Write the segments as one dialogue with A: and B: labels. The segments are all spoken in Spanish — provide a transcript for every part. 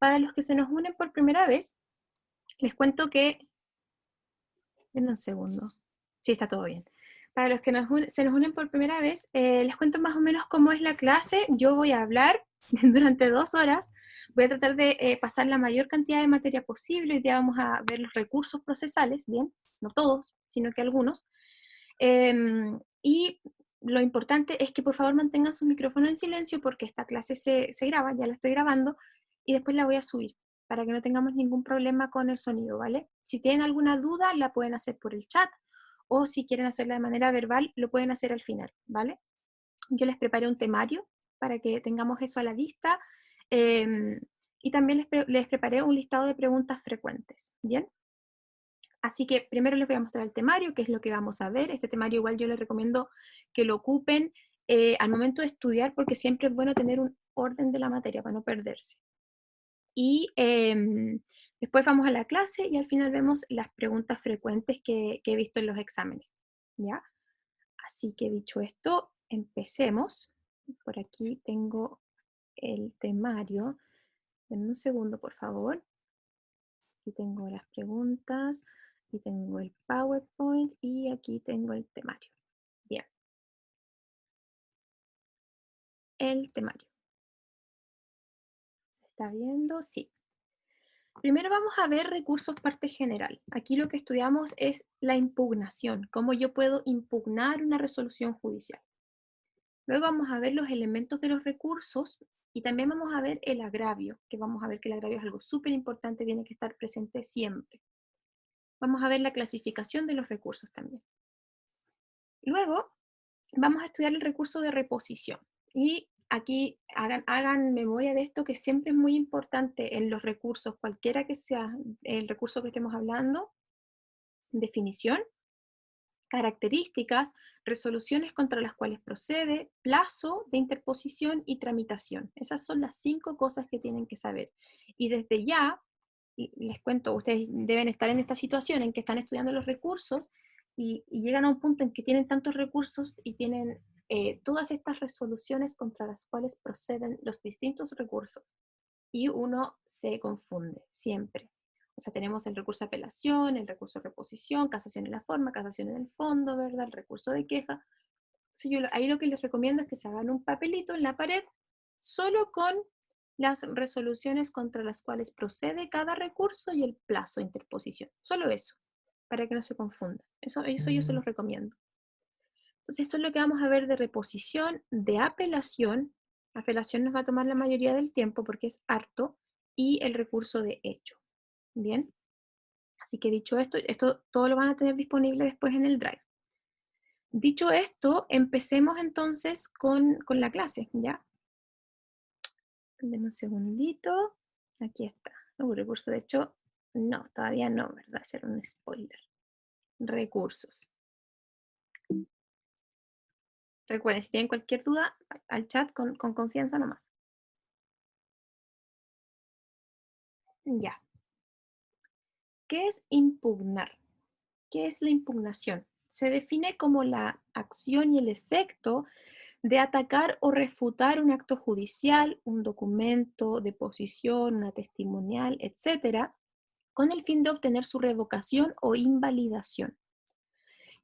A: Para los que se nos unen por primera vez, les cuento que... Denme un segundo. Sí, está todo bien. Para los que se nos unen por primera vez, les cuento más o menos cómo es la clase. Yo voy a hablar durante 2 horas. Voy a tratar de pasar la mayor cantidad de materia posible. Hoy día vamos a ver los recursos procesales, ¿bien? No todos, sino que algunos. Y lo importante es que por favor mantengan su micrófono en silencio porque esta clase se graba, ya la estoy grabando, y después la voy a subir para que no tengamos ningún problema con el sonido, ¿vale? Si tienen alguna duda, la pueden hacer por el chat, o si quieren hacerla de manera verbal, lo pueden hacer al final, ¿vale? Yo les preparé un temario para que tengamos eso a la vista, y también les preparé un listado de preguntas frecuentes, ¿bien? Así que primero les voy a mostrar el temario, que es lo que vamos a ver. Este temario igual yo les recomiendo que lo ocupen al momento de estudiar, porque siempre es bueno tener un orden de la materia para no perderse. Y después vamos a la clase y al final vemos las preguntas frecuentes que he visto en los exámenes, ¿ya? Así que dicho esto, empecemos. Por aquí tengo el temario. Denme un segundo, por favor. Aquí tengo las preguntas, aquí tengo el PowerPoint y aquí tengo el temario. Bien. El temario. ¿Se está viendo? Sí. Primero vamos a ver recursos parte general. Aquí lo que estudiamos es la impugnación, cómo yo puedo impugnar una resolución judicial. Luego vamos a ver los elementos de los recursos y también vamos a ver el agravio, que vamos a ver que el agravio es algo súper importante, tiene que estar presente siempre. Vamos a ver la clasificación de los recursos también. Luego vamos a estudiar el recurso de reposición. Y aquí hagan memoria de esto, que siempre es muy importante en los recursos, cualquiera que sea el recurso que estemos hablando: definición, características, resoluciones contra las cuales procede, plazo de interposición y tramitación. Esas son las 5 cosas que tienen que saber. Y desde ya, les cuento, ustedes deben estar en esta situación en que están estudiando los recursos y llegan a un punto en que tienen tantos recursos y tienen todas estas resoluciones contra las cuales proceden los distintos recursos. Y uno se confunde siempre. O sea, tenemos el recurso de apelación, el recurso de reposición, casación en la forma, casación en el fondo, ¿verdad? El recurso de queja. Entonces yo ahí lo que les recomiendo es que se hagan un papelito en la pared solo con las resoluciones contra las cuales procede cada recurso y el plazo de interposición. Solo eso, para que no se confunda. Eso yo se los recomiendo. Entonces eso es lo que vamos a ver de reposición, de apelación. Apelación nos va a tomar la mayoría del tiempo porque es harto, y el recurso de hecho. Bien, así que dicho esto, esto todo lo van a tener disponible después en el Drive. Dicho esto, empecemos entonces con la clase, ¿ya? Denme un segundito. Aquí está. Recurso de hecho, no, todavía no, ¿verdad? Hacer un spoiler. Recursos. Recuerden, si tienen cualquier duda, al chat con confianza nomás. Ya. ¿Qué es impugnar? ¿Qué es la impugnación? Se define como la acción y el efecto de atacar o refutar un acto judicial, un documento, deposición, una testimonial, etcétera, con el fin de obtener su revocación o invalidación.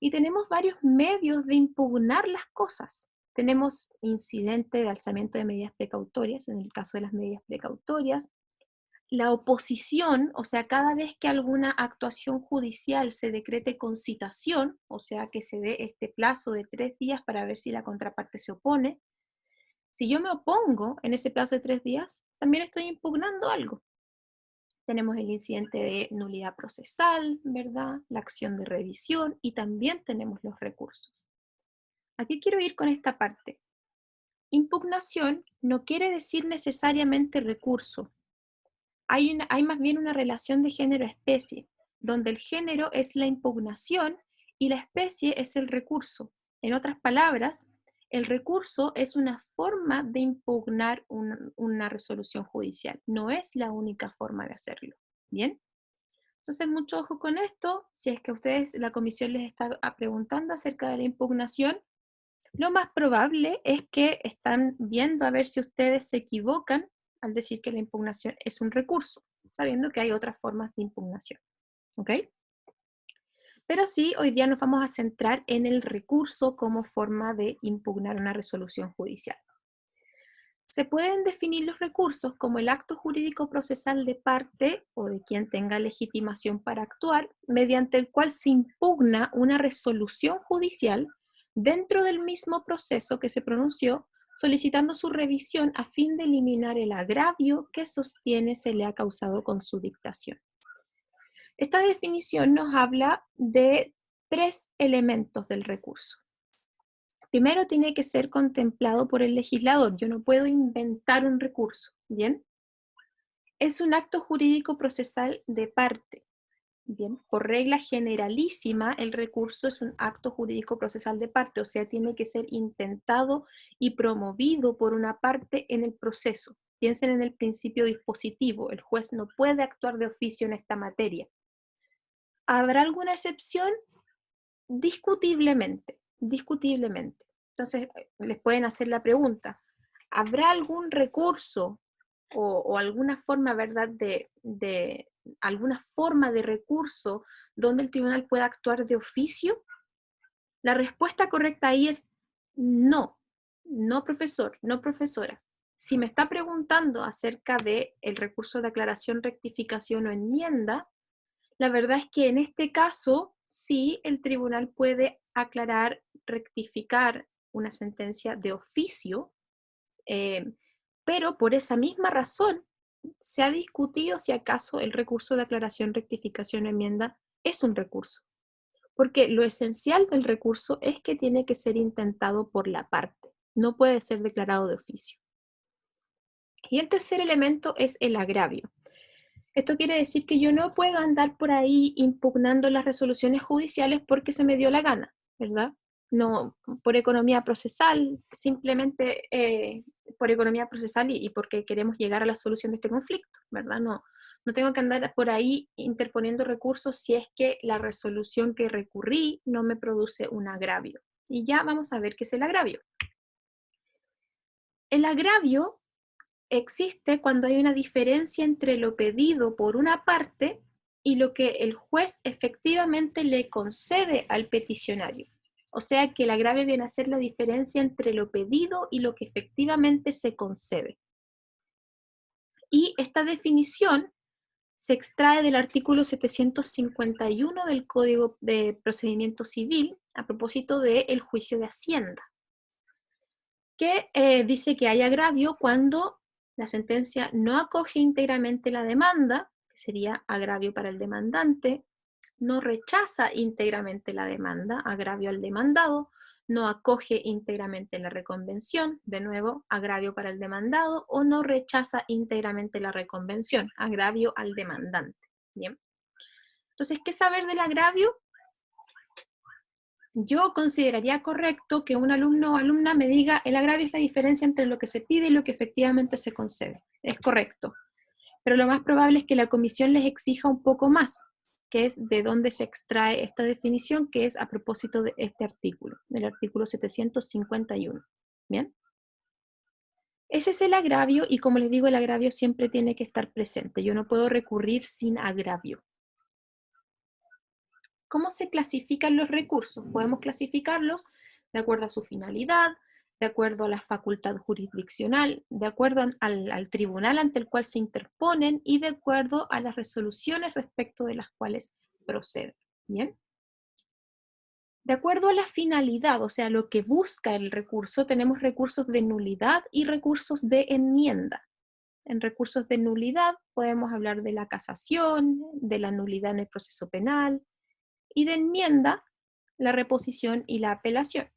A: Y tenemos varios medios de impugnar las cosas. Tenemos incidente de alzamiento de medidas precautorias, en el caso de las medidas precautorias. La oposición, o sea, cada vez que alguna actuación judicial se decrete con citación, o sea, que se dé este plazo de 3 días para ver si la contraparte se opone. Si yo me opongo en ese plazo de 3 días, también estoy impugnando algo. Tenemos el incidente de nulidad procesal, ¿verdad? La acción de revisión, y también tenemos los recursos. ¿A qué quiero ir con esta parte? Impugnación no quiere decir necesariamente recurso. Hay más bien una relación de género-especie, donde el género es la impugnación y la especie es el recurso. En otras palabras, el recurso es una forma de impugnar una resolución judicial. No es la única forma de hacerlo. ¿Bien? Entonces, mucho ojo con esto. Si es que a ustedes la comisión les está preguntando acerca de la impugnación, lo más probable es que están viendo a ver si ustedes se equivocan al decir que la impugnación es un recurso, sabiendo que hay otras formas de impugnación. ¿Ok? Pero sí, hoy día nos vamos a centrar en el recurso como forma de impugnar una resolución judicial. Se pueden definir los recursos como el acto jurídico procesal de parte o de quien tenga legitimación para actuar, mediante el cual se impugna una resolución judicial dentro del mismo proceso que se pronunció, solicitando su revisión a fin de eliminar el agravio que sostiene se le ha causado con su dictación. Esta definición nos habla de tres elementos del recurso. Primero, tiene que ser contemplado por el legislador. Yo no puedo inventar un recurso, ¿bien? Es un acto jurídico procesal de parte, ¿bien? Por regla generalísima, el recurso es un acto jurídico procesal de parte, o sea, tiene que ser intentado y promovido por una parte en el proceso. Piensen en el principio dispositivo. El juez no puede actuar de oficio en esta materia. ¿Habrá alguna excepción? Discutiblemente, discutiblemente. Entonces, les pueden hacer la pregunta, ¿habrá algún recurso o alguna forma, verdad, alguna forma de recurso donde el tribunal pueda actuar de oficio? La respuesta correcta ahí es no, no profesor, no profesora. Si me está preguntando acerca del recurso de aclaración, rectificación o enmienda, la verdad es que en este caso, sí, el tribunal puede aclarar, rectificar una sentencia de oficio, eh, pero por esa misma razón se ha discutido si acaso el recurso de aclaración, rectificación o enmienda es un recurso. Porque lo esencial del recurso es que tiene que ser intentado por la parte, no puede ser declarado de oficio. Y el tercer elemento es el agravio. Esto quiere decir que yo no puedo andar por ahí impugnando las resoluciones judiciales porque se me dio la gana, ¿verdad? No por economía procesal, simplemente por economía procesal y porque queremos llegar a la solución de este conflicto, ¿verdad? No tengo que andar por ahí interponiendo recursos si es que la resolución que recurrí no me produce un agravio. Y ya vamos a ver qué es el agravio. El agravio existe cuando hay una diferencia entre lo pedido por una parte y lo que el juez efectivamente le concede al peticionario. O sea que el agravio viene a ser la diferencia entre lo pedido y lo que efectivamente se concede. Y esta definición se extrae del artículo 751 del Código de Procedimiento Civil a propósito del juicio de Hacienda, que dice que hay agravio cuando la sentencia no acoge íntegramente la demanda, que sería agravio para el demandante, no rechaza íntegramente la demanda, agravio al demandado, no acoge íntegramente la reconvención, de nuevo, agravio para el demandado, o no rechaza íntegramente la reconvención, agravio al demandante. Bien. Entonces, ¿qué saber del agravio? Yo consideraría correcto que un alumno o alumna me diga el agravio es la diferencia entre lo que se pide y lo que efectivamente se concede. Es correcto. Pero lo más probable es que la comisión les exija un poco más, que es de dónde se extrae esta definición, que es a propósito de este artículo, del artículo 751. ¿Bien? Ese es el agravio y como les digo, el agravio siempre tiene que estar presente. Yo no puedo recurrir sin agravio. ¿Cómo se clasifican los recursos? Podemos clasificarlos de acuerdo a su finalidad, de acuerdo a la facultad jurisdiccional, de acuerdo al tribunal ante el cual se interponen y de acuerdo a las resoluciones respecto de las cuales proceden. ¿Bien? De acuerdo a la finalidad, o sea, lo que busca el recurso, tenemos recursos de nulidad y recursos de enmienda. En recursos de nulidad podemos hablar de la casación, de la nulidad en el proceso penal, y de enmienda, la reposición y la apelación.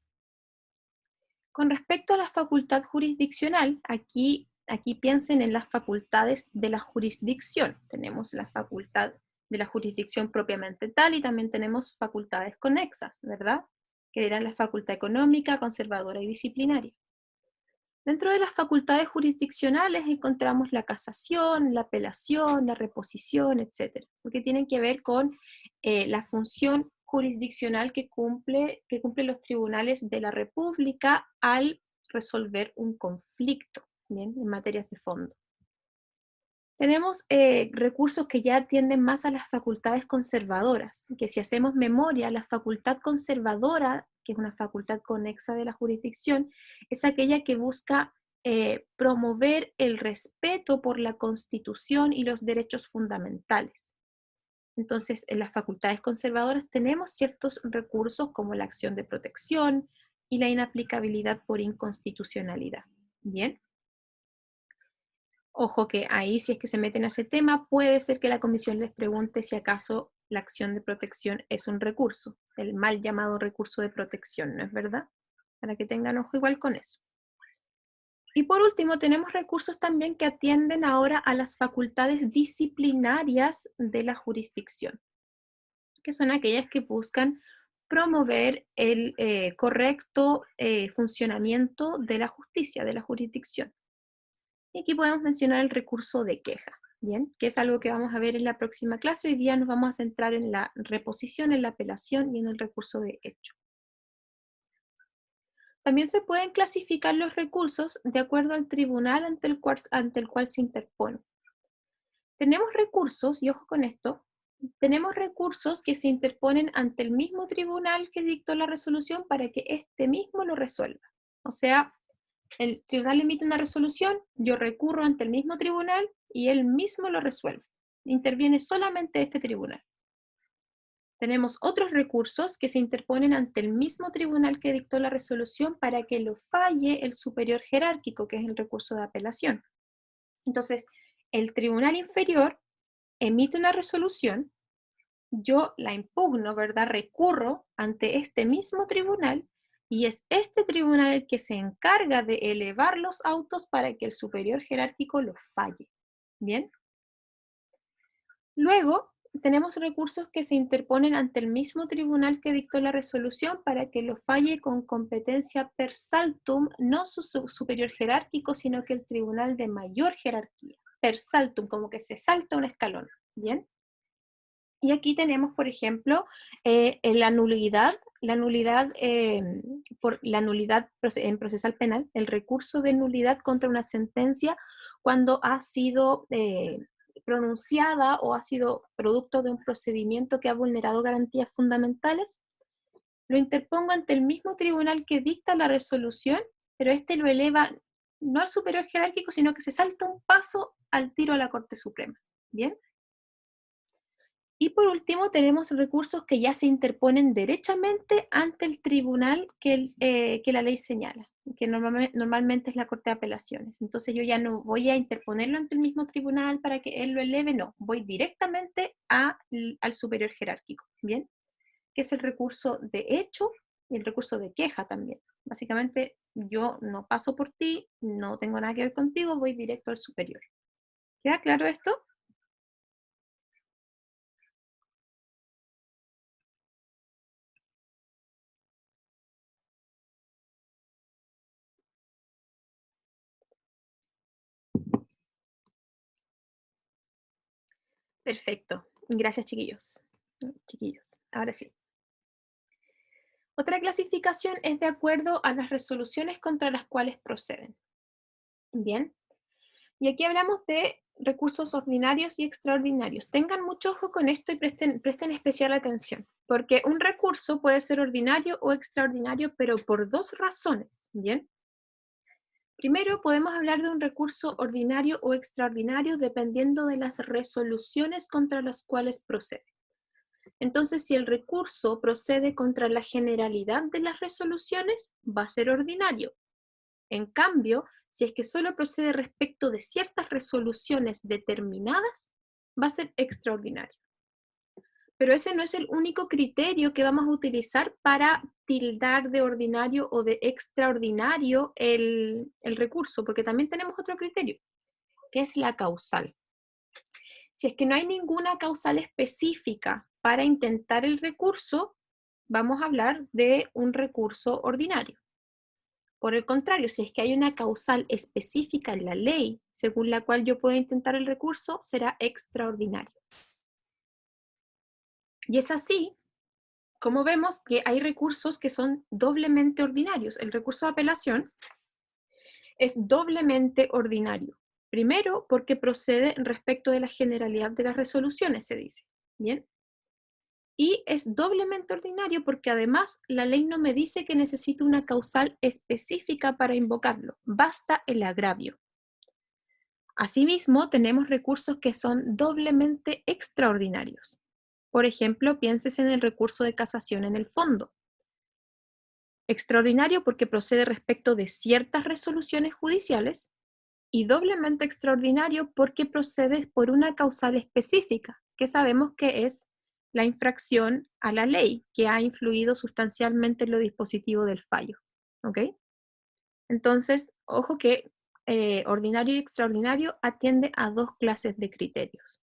A: Con respecto a la facultad jurisdiccional, aquí piensen en las facultades de la jurisdicción. Tenemos la facultad de la jurisdicción propiamente tal y también tenemos facultades conexas, ¿verdad? Que eran la facultad económica, conservadora y disciplinaria. Dentro de las facultades jurisdiccionales encontramos la casación, la apelación, la reposición, etcétera, porque tienen que ver con la función jurisdiccional que cumplen los tribunales de la República al resolver un conflicto, ¿bien? En materias de fondo. Tenemos recursos que ya atienden más a las facultades conservadoras, que si hacemos memoria, la facultad conservadora, que es una facultad conexa de la jurisdicción, es aquella que busca promover el respeto por la Constitución y los derechos fundamentales. Entonces, en las facultades conservadoras tenemos ciertos recursos como la acción de protección y la inaplicabilidad por inconstitucionalidad. Bien. Ojo que ahí, si es que se meten a ese tema, puede ser que la comisión les pregunte si acaso la acción de protección es un recurso, el mal llamado recurso de protección, ¿no es verdad? Para que tengan ojo igual con eso. Y por último, tenemos recursos también que atienden ahora a las facultades disciplinarias de la jurisdicción, que son aquellas que buscan promover el correcto funcionamiento de la justicia, de la jurisdicción. Y aquí podemos mencionar el recurso de queja, ¿bien? Que es algo que vamos a ver en la próxima clase. Hoy día nos vamos a centrar en la reposición, en la apelación y en el recurso de hecho. También se pueden clasificar los recursos de acuerdo al tribunal ante el cual se interpone. Tenemos recursos, y ojo con esto, tenemos recursos que se interponen ante el mismo tribunal que dictó la resolución para que este mismo lo resuelva. O sea, el tribunal emite una resolución, yo recurro ante el mismo tribunal y él mismo lo resuelve. Interviene solamente este tribunal. Tenemos otros recursos que se interponen ante el mismo tribunal que dictó la resolución para que lo falle el superior jerárquico, que es el recurso de apelación. Entonces, el tribunal inferior emite una resolución, yo la impugno, ¿verdad? Recurro ante este mismo tribunal y es este tribunal el que se encarga de elevar los autos para que el superior jerárquico lo falle. ¿Bien? Luego, tenemos recursos que se interponen ante el mismo tribunal que dictó la resolución para que lo falle con competencia per saltum, no su superior jerárquico, sino que el tribunal de mayor jerarquía. Per saltum, como que se salta un escalón. ¿Bien? Y aquí tenemos, por ejemplo, la nulidad en procesal penal, el recurso de nulidad contra una sentencia cuando ha sido pronunciada o ha sido producto de un procedimiento que ha vulnerado garantías fundamentales. Lo interpongo ante el mismo tribunal que dicta la resolución, pero este lo eleva no al superior jerárquico, sino que se salta un paso al tiro a la Corte Suprema. ¿Bien? Y por último, tenemos recursos que ya se interponen derechamente ante el tribunal que la ley señala, que normalmente es la Corte de Apelaciones. Entonces yo ya no voy a interponerlo ante el mismo tribunal para que él lo eleve, no, voy directamente al superior jerárquico, ¿bien? Que es el recurso de hecho y el recurso de queja también. Básicamente yo no paso por ti, no tengo nada que ver contigo, voy directo al superior. ¿Queda claro esto? Perfecto. Gracias, chiquillos. Chiquillos. Ahora sí. Otra clasificación es de acuerdo a las resoluciones contra las cuales proceden. Bien. Y aquí hablamos de recursos ordinarios y extraordinarios. Tengan mucho ojo con esto y presten especial atención, porque un recurso puede ser ordinario o extraordinario, pero por dos razones. Bien. Primero, podemos hablar de un recurso ordinario o extraordinario dependiendo de las resoluciones contra las cuales procede. Entonces, si el recurso procede contra la generalidad de las resoluciones, va a ser ordinario. En cambio, si es que solo procede respecto de ciertas resoluciones determinadas, va a ser extraordinario. Pero ese no es el único criterio que vamos a utilizar para tildar de ordinario o de extraordinario el recurso, porque también tenemos otro criterio, que es la causal. Si es que no hay ninguna causal específica para intentar el recurso, vamos a hablar de un recurso ordinario. Por el contrario, si es que hay una causal específica en la ley según la cual yo puedo intentar el recurso, será extraordinario. Y es así como vemos que hay recursos que son doblemente ordinarios. El recurso de apelación es doblemente ordinario. Primero, porque procede respecto de la generalidad de las resoluciones, se dice. Bien. Y es doblemente ordinario porque además la ley no me dice que necesito una causal específica para invocarlo, basta el agravio. Asimismo, tenemos recursos que son doblemente extraordinarios. Por ejemplo, pienses en el recurso de casación en el fondo. Extraordinario porque procede respecto de ciertas resoluciones judiciales y doblemente extraordinario porque procede por una causal específica, que sabemos que es la infracción a la ley, que ha influido sustancialmente en lo dispositivo del fallo. ¿Ok? Entonces, ojo que ordinario y extraordinario atiende a dos clases de criterios.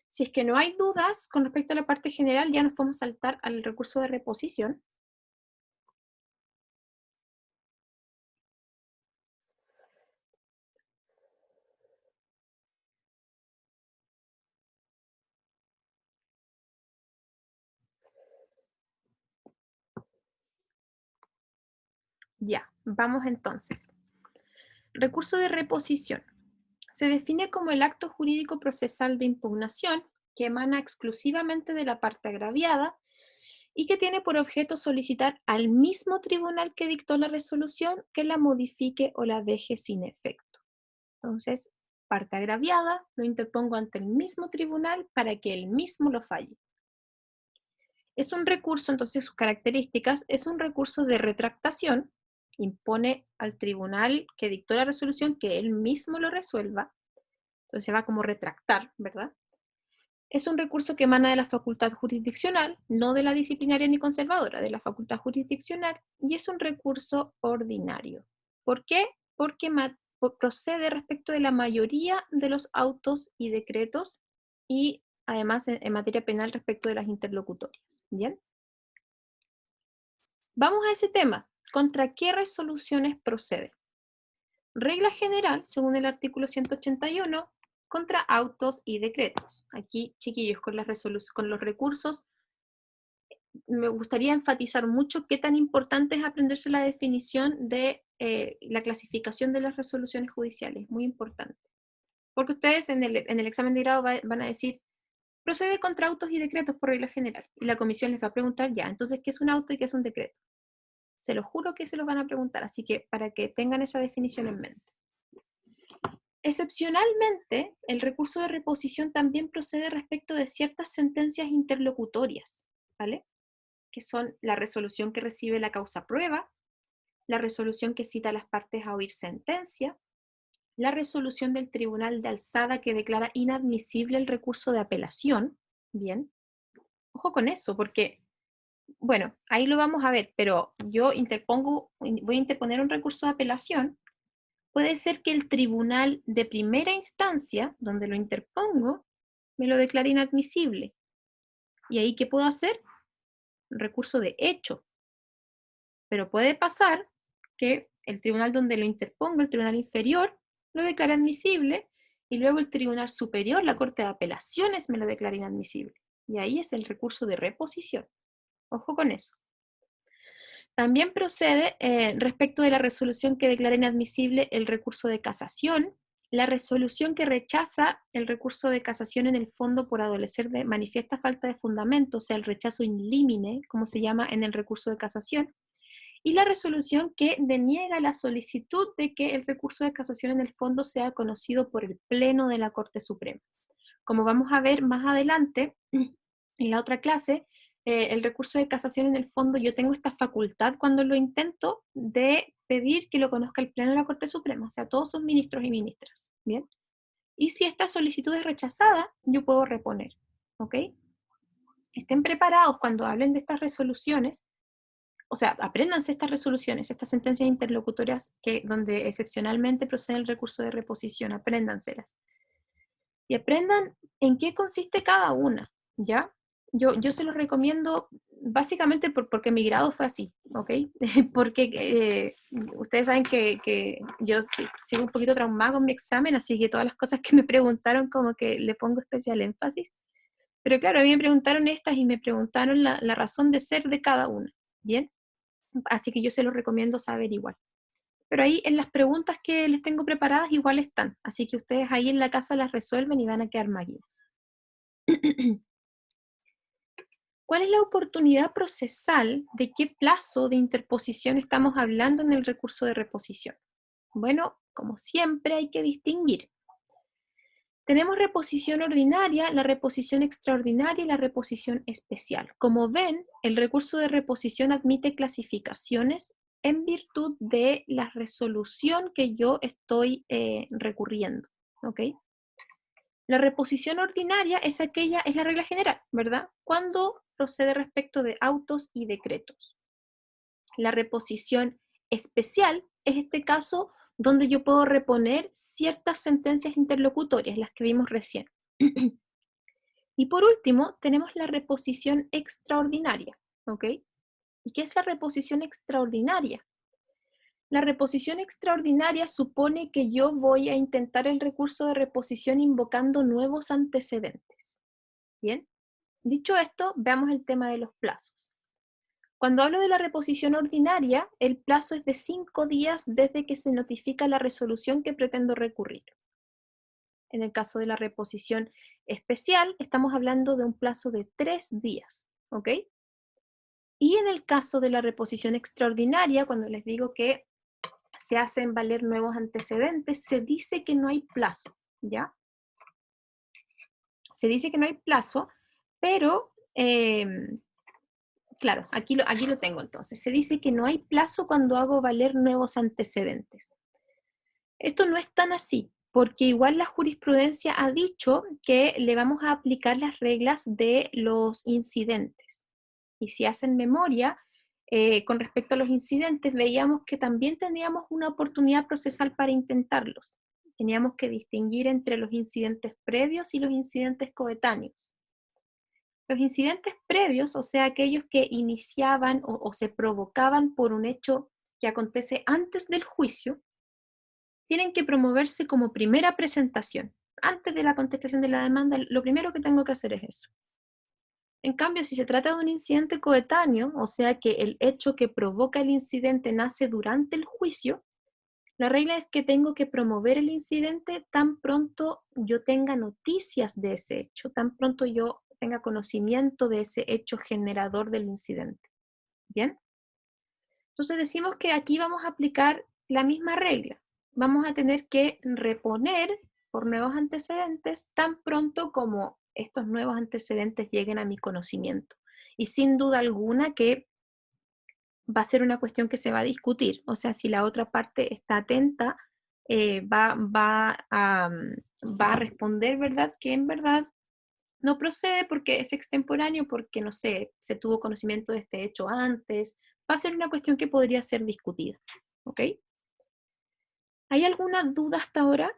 A: Si es que no hay dudas con respecto a la parte general, ya nos podemos saltar al recurso de reposición. Ya, vamos entonces. Recurso de reposición. Se define como el acto jurídico procesal de impugnación que emana exclusivamente de la parte agraviada y que tiene por objeto solicitar al mismo tribunal que dictó la resolución que la modifique o la deje sin efecto. Entonces, parte agraviada, lo interpongo ante el mismo tribunal para que él mismo lo falle. Es un recurso, entonces sus características, es un recurso de retractación, impone al tribunal que dictó la resolución que él mismo lo resuelva, entonces se va como retractar, ¿verdad? Es un recurso que emana de la facultad jurisdiccional, no de la disciplinaria ni conservadora, de la facultad jurisdiccional, y es un recurso ordinario. ¿Por qué? Porque procede respecto de la mayoría de los autos y decretos y además en materia penal respecto de las interlocutorias. ¿Bien? Vamos a ese tema. ¿Contra qué resoluciones procede? Regla general, según el artículo 181, contra autos y decretos. Aquí, chiquillos, con los recursos, me gustaría enfatizar mucho qué tan importante es aprenderse la definición de la clasificación de las resoluciones judiciales. Muy importante. Porque ustedes en el examen de grado van a decir, procede contra autos y decretos por regla general. Y la comisión les va a preguntar, ya, entonces, ¿qué es un auto y qué es un decreto? Se lo juro que se los van a preguntar, así que para que tengan esa definición en mente. Excepcionalmente, el recurso de reposición también procede respecto de ciertas sentencias interlocutorias, ¿vale? Que son la resolución que recibe la causa prueba, la resolución que cita a las partes a oír sentencia, la resolución del tribunal de alzada que declara inadmisible el recurso de apelación. Bien, ojo con eso, porque, bueno, ahí lo vamos a ver, pero voy a interponer un recurso de apelación. Puede ser que el tribunal de primera instancia, donde lo interpongo, me lo declare inadmisible. ¿Y ahí qué puedo hacer? Un recurso de hecho. Pero puede pasar que el tribunal donde lo interpongo, el tribunal inferior, lo declare admisible y luego el tribunal superior, la Corte de Apelaciones, me lo declara inadmisible. Y ahí es el recurso de reposición. Ojo con eso. También procede respecto de la resolución que declara inadmisible el recurso de casación, la resolución que rechaza el recurso de casación en el fondo por adolecer de manifiesta falta de fundamento, o sea, el rechazo in limine, como se llama en el recurso de casación, y la resolución que deniega la solicitud de que el recurso de casación en el fondo sea conocido por el Pleno de la Corte Suprema. Como vamos a ver más adelante, en la otra clase, el recurso de casación en el fondo, yo tengo esta facultad cuando lo intento de pedir que lo conozca el Pleno de la Corte Suprema, o sea, todos sus ministros y ministras, ¿bien? Y si esta solicitud es rechazada, yo puedo reponer, ¿ok? Estén preparados cuando hablen de estas resoluciones, o sea, apréndanse estas resoluciones, estas sentencias interlocutorias donde excepcionalmente procede el recurso de reposición, apréndanselas. Y aprendan en qué consiste cada una, ¿ya? Yo se los recomiendo básicamente porque mi grado fue así, ¿ok? Porque ustedes saben que yo sigo un poquito traumada con mi examen, así que todas las cosas que me preguntaron como que le pongo especial énfasis. Pero claro, a mí me preguntaron estas y me preguntaron la razón de ser de cada una, ¿bien? Así que yo se los recomiendo saber igual. pero ahí en las preguntas que les tengo preparadas igual están, así que ustedes ahí en la casa las resuelven y van a quedar máquinas. ¿Cuál es la oportunidad procesal? ¿De qué plazo de interposición estamos hablando en el recurso de reposición? Bueno, como siempre hay que distinguir. Tenemos reposición ordinaria, la reposición extraordinaria y la reposición especial. Como ven, el recurso de reposición admite clasificaciones en virtud de la resolución que yo estoy recurriendo. ¿Ok? La reposición ordinaria es la regla general, ¿verdad? Cuando procede respecto de autos y decretos. La reposición especial es este caso donde yo puedo reponer ciertas sentencias interlocutorias, las que vimos recién. Y por último, tenemos la reposición extraordinaria, ¿ok? ¿Y qué es la reposición extraordinaria? La reposición extraordinaria supone que yo voy a intentar el recurso de reposición invocando nuevos antecedentes. ¿Bien? Dicho esto, veamos el tema de los plazos. Cuando hablo de la reposición ordinaria, el plazo es de 5 días desde que se notifica la resolución que pretendo recurrir. En el caso de la reposición especial, estamos hablando de un plazo de 3 días, ¿ok? Y en el caso de la reposición extraordinaria, cuando les digo que se hacen valer nuevos antecedentes, se dice que no hay plazo, ¿ya? Se dice que no hay plazo, pero, claro, aquí lo tengo entonces. Se dice que no hay plazo cuando hago valer nuevos antecedentes. Esto no es tan así, porque igual la jurisprudencia ha dicho que le vamos a aplicar las reglas de los incidentes. Y si hacen memoria, con respecto a los incidentes, veíamos que también teníamos una oportunidad procesal para intentarlos. Teníamos que distinguir entre los incidentes previos y los incidentes coetáneos. Los incidentes previos, o sea, aquellos que iniciaban o se provocaban por un hecho que acontece antes del juicio, tienen que promoverse como primera presentación. Antes de la contestación de la demanda, lo primero que tengo que hacer es eso. En cambio, si se trata de un incidente coetáneo, o sea que el hecho que provoca el incidente nace durante el juicio, la regla es que tengo que promover el incidente tan pronto yo tenga noticias de ese hecho, tan pronto yo tenga conocimiento de ese hecho generador del incidente. ¿Bien? Entonces decimos que aquí vamos a aplicar la misma regla. Vamos a tener que reponer por nuevos antecedentes tan pronto como estos nuevos antecedentes lleguen a mi conocimiento. Y sin duda alguna que va a ser una cuestión que se va a discutir. O sea, si la otra parte está atenta, va a responder, ¿verdad? Que en verdad no procede porque es extemporáneo, porque, no sé, se tuvo conocimiento de este hecho antes. Va a ser una cuestión que podría ser discutida. ¿Ok? ¿Hay alguna duda hasta ahora?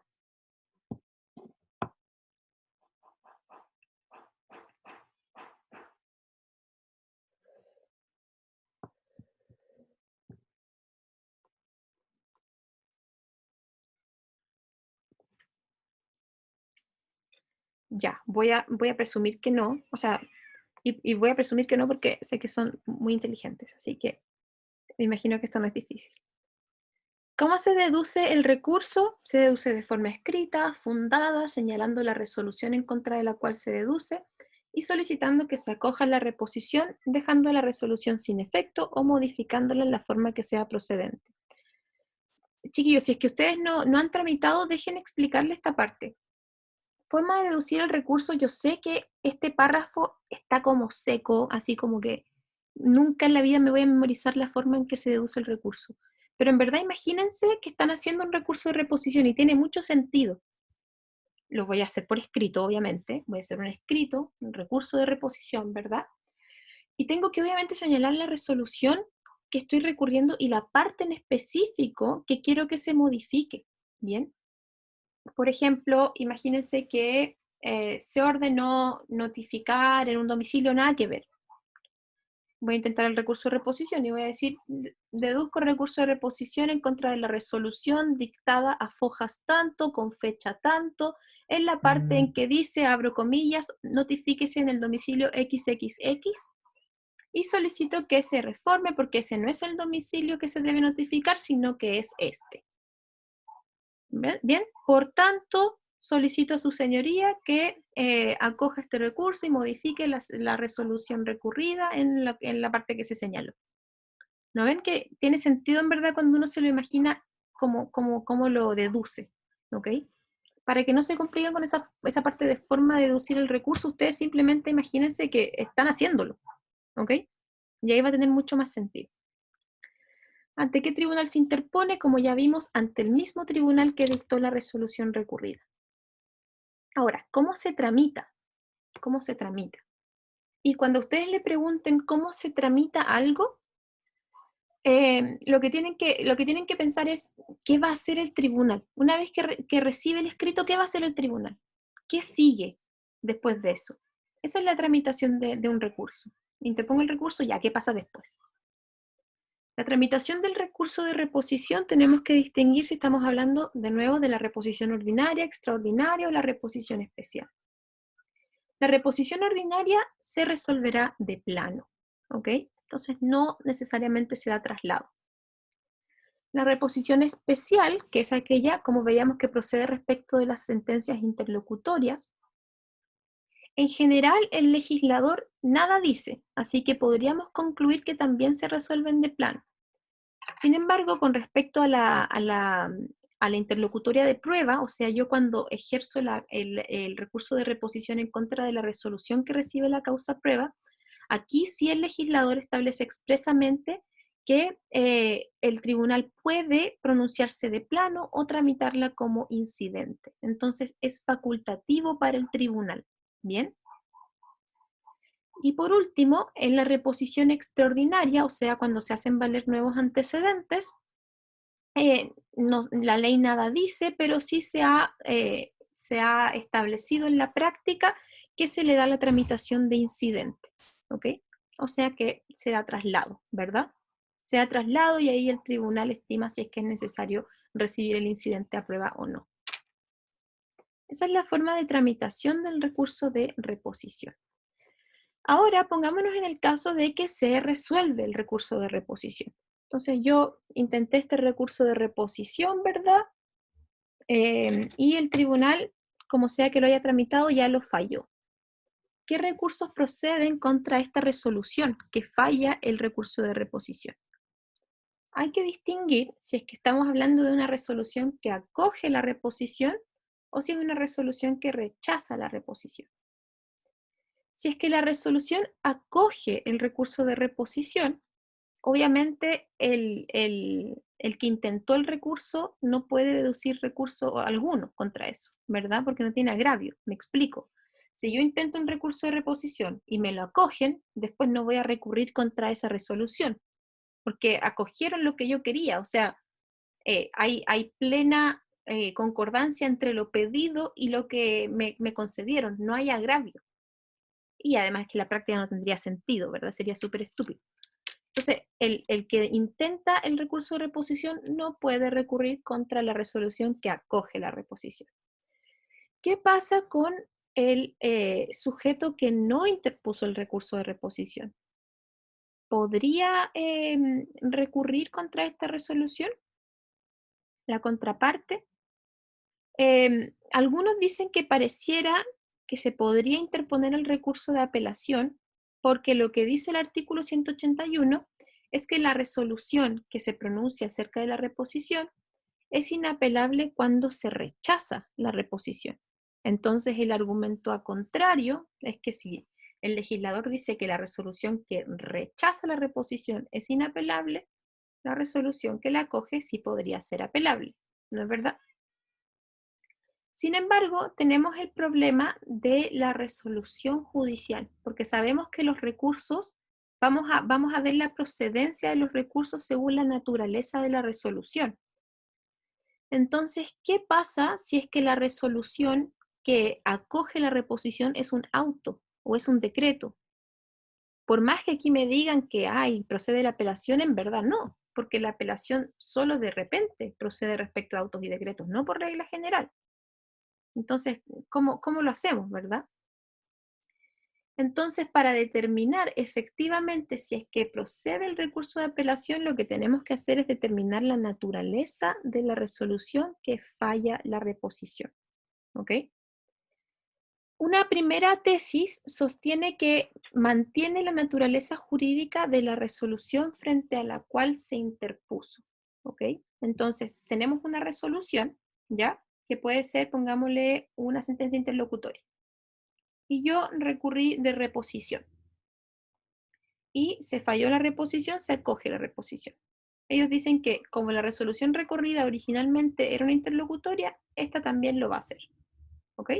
A: Ya, voy a presumir que no. O sea, y voy a presumir que no porque sé que son muy inteligentes. Así que me imagino que esto no es difícil. ¿Cómo se deduce el recurso? Se deduce de forma escrita, fundada, señalando la resolución en contra de la cual se deduce y solicitando que se acoja la reposición, dejando la resolución sin efecto o modificándola en la forma que sea procedente. Chiquillos, si es que ustedes no han tramitado, dejen explicarle esta parte. Forma de deducir el recurso, yo sé que este párrafo está como seco, así como que nunca en la vida me voy a memorizar la forma en que se deduce el recurso. Pero en verdad imagínense que están haciendo un recurso de reposición y tiene mucho sentido. Lo voy a hacer por escrito, obviamente. Voy a hacer un escrito, un recurso de reposición, ¿verdad? Y tengo que obviamente señalar la resolución que estoy recurriendo y la parte en específico que quiero que se modifique. ¿Bien? Por ejemplo, imagínense que se ordenó notificar en un domicilio nada que ver. Voy a intentar el recurso de reposición y voy a decir, deduzco el recurso de reposición en contra de la resolución dictada a fojas tanto, con fecha tanto, en la parte en que dice, abro comillas, notifíquese en el domicilio XXX y solicito que se reforme porque ese no es el domicilio que se debe notificar, sino que es este. Bien, por tanto, solicito a su señoría que acoja este recurso y modifique la resolución recurrida en la parte que se señaló. ¿No ven que tiene sentido en verdad cuando uno se lo imagina como lo deduce? ¿Ok? Para que no se compliquen con esa parte de forma de deducir el recurso, ustedes simplemente imagínense que están haciéndolo. ¿Ok? Y ahí va a tener mucho más sentido. ¿Ante qué tribunal se interpone? Como ya vimos, ante el mismo tribunal que dictó la resolución recurrida. Ahora, ¿cómo se tramita? ¿Cómo se tramita? Y cuando ustedes le pregunten cómo se tramita algo, lo que tienen que pensar es qué va a hacer el tribunal. Una vez que recibe el escrito, ¿qué va a hacer el tribunal? ¿Qué sigue después de eso? Esa es la tramitación de un recurso. Interpongo el recurso, ya, ¿qué pasa después? La tramitación del recurso de reposición tenemos que distinguir si estamos hablando de nuevo de la reposición ordinaria, extraordinaria o la reposición especial. La reposición ordinaria se resolverá de plano, ¿ok? Entonces no necesariamente se da traslado. La reposición especial, que es aquella, como veíamos, que procede respecto de las sentencias interlocutorias, en general el legislador nada dice, así que podríamos concluir que también se resuelven de plano. Sin embargo, con respecto a la interlocutoria de prueba, o sea, yo cuando ejerzo el recurso de reposición en contra de la resolución que recibe la causa prueba, aquí sí el legislador establece expresamente que el tribunal puede pronunciarse de plano o tramitarla como incidente. Entonces, es facultativo para el tribunal. ¿Bien? Y por último, en la reposición extraordinaria, o sea, cuando se hacen valer nuevos antecedentes, la ley nada dice, pero sí se ha establecido en la práctica que se le da la tramitación de incidente, ¿ok? O sea que se da traslado, ¿verdad? Se da traslado y ahí el tribunal estima si es que es necesario recibir el incidente a prueba o no. Esa es la forma de tramitación del recurso de reposición. Ahora pongámonos en el caso de que se resuelve el recurso de reposición. Entonces yo intenté este recurso de reposición, ¿verdad? Y el tribunal, como sea que lo haya tramitado, ya lo falló. ¿Qué recursos proceden contra esta resolución que falla el recurso de reposición? Hay que distinguir si es que estamos hablando de una resolución que acoge la reposición o si es una resolución que rechaza la reposición. Si es que la resolución acoge el recurso de reposición, obviamente el que intentó el recurso no puede deducir recurso alguno contra eso, ¿verdad? Porque no tiene agravio. Me explico. Si yo intento un recurso de reposición y me lo acogen, después no voy a recurrir contra esa resolución, porque acogieron lo que yo quería. O sea, hay plena concordancia entre lo pedido y lo que me concedieron. No hay agravio. Y además que la práctica no tendría sentido, ¿verdad? Sería súper estúpido. Entonces, el que intenta el recurso de reposición no puede recurrir contra la resolución que acoge la reposición. ¿Qué pasa con el sujeto que no interpuso el recurso de reposición? ¿Podría recurrir contra esta resolución? La contraparte. Algunos dicen que pareciera que se podría interponer el recurso de apelación porque lo que dice el artículo 181 es que la resolución que se pronuncia acerca de la reposición es inapelable cuando se rechaza la reposición. Entonces, el argumento a contrario es que si el legislador dice que la resolución que rechaza la reposición es inapelable, la resolución que la acoge sí podría ser apelable. ¿No es verdad? Sin embargo, tenemos el problema de la resolución judicial, porque sabemos que los recursos, vamos a ver la procedencia de los recursos según la naturaleza de la resolución. Entonces, ¿qué pasa si es que la resolución que acoge la reposición es un auto o es un decreto? Por más que aquí me digan que procede la apelación, en verdad no, porque la apelación solo de repente procede respecto a autos y decretos, no por regla general. Entonces, ¿cómo lo hacemos, verdad? Entonces, para determinar efectivamente si es que procede el recurso de apelación, lo que tenemos que hacer es determinar la naturaleza de la resolución que falla la reposición. ¿Ok? Una primera tesis sostiene que mantiene la naturaleza jurídica de la resolución frente a la cual se interpuso. ¿Ok? Entonces, tenemos una resolución, ¿ya? Que puede ser, pongámosle, una sentencia interlocutoria. Y yo recurrí de reposición. Y se falló la reposición, se acoge la reposición. Ellos dicen que como la resolución recorrida originalmente era una interlocutoria, esta también lo va a hacer. ¿Ok?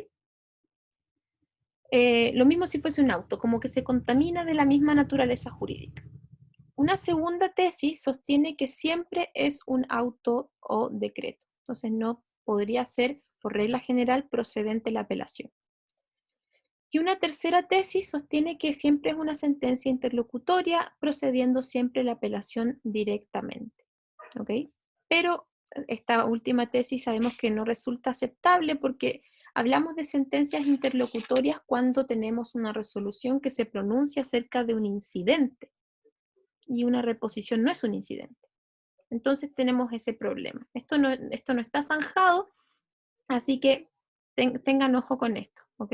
A: Lo mismo si fuese un auto, como que se contamina de la misma naturaleza jurídica. Una segunda tesis sostiene que siempre es un auto o decreto. Entonces no podría ser, por regla general, procedente la apelación. Y una tercera tesis sostiene que siempre es una sentencia interlocutoria, procediendo siempre la apelación directamente. ¿Ok? Pero esta última tesis sabemos que no resulta aceptable porque hablamos de sentencias interlocutorias cuando tenemos una resolución que se pronuncia acerca de un incidente y una reposición no es un incidente. Entonces tenemos ese problema. Esto no está zanjado, así que tengan ojo con esto, ¿ok?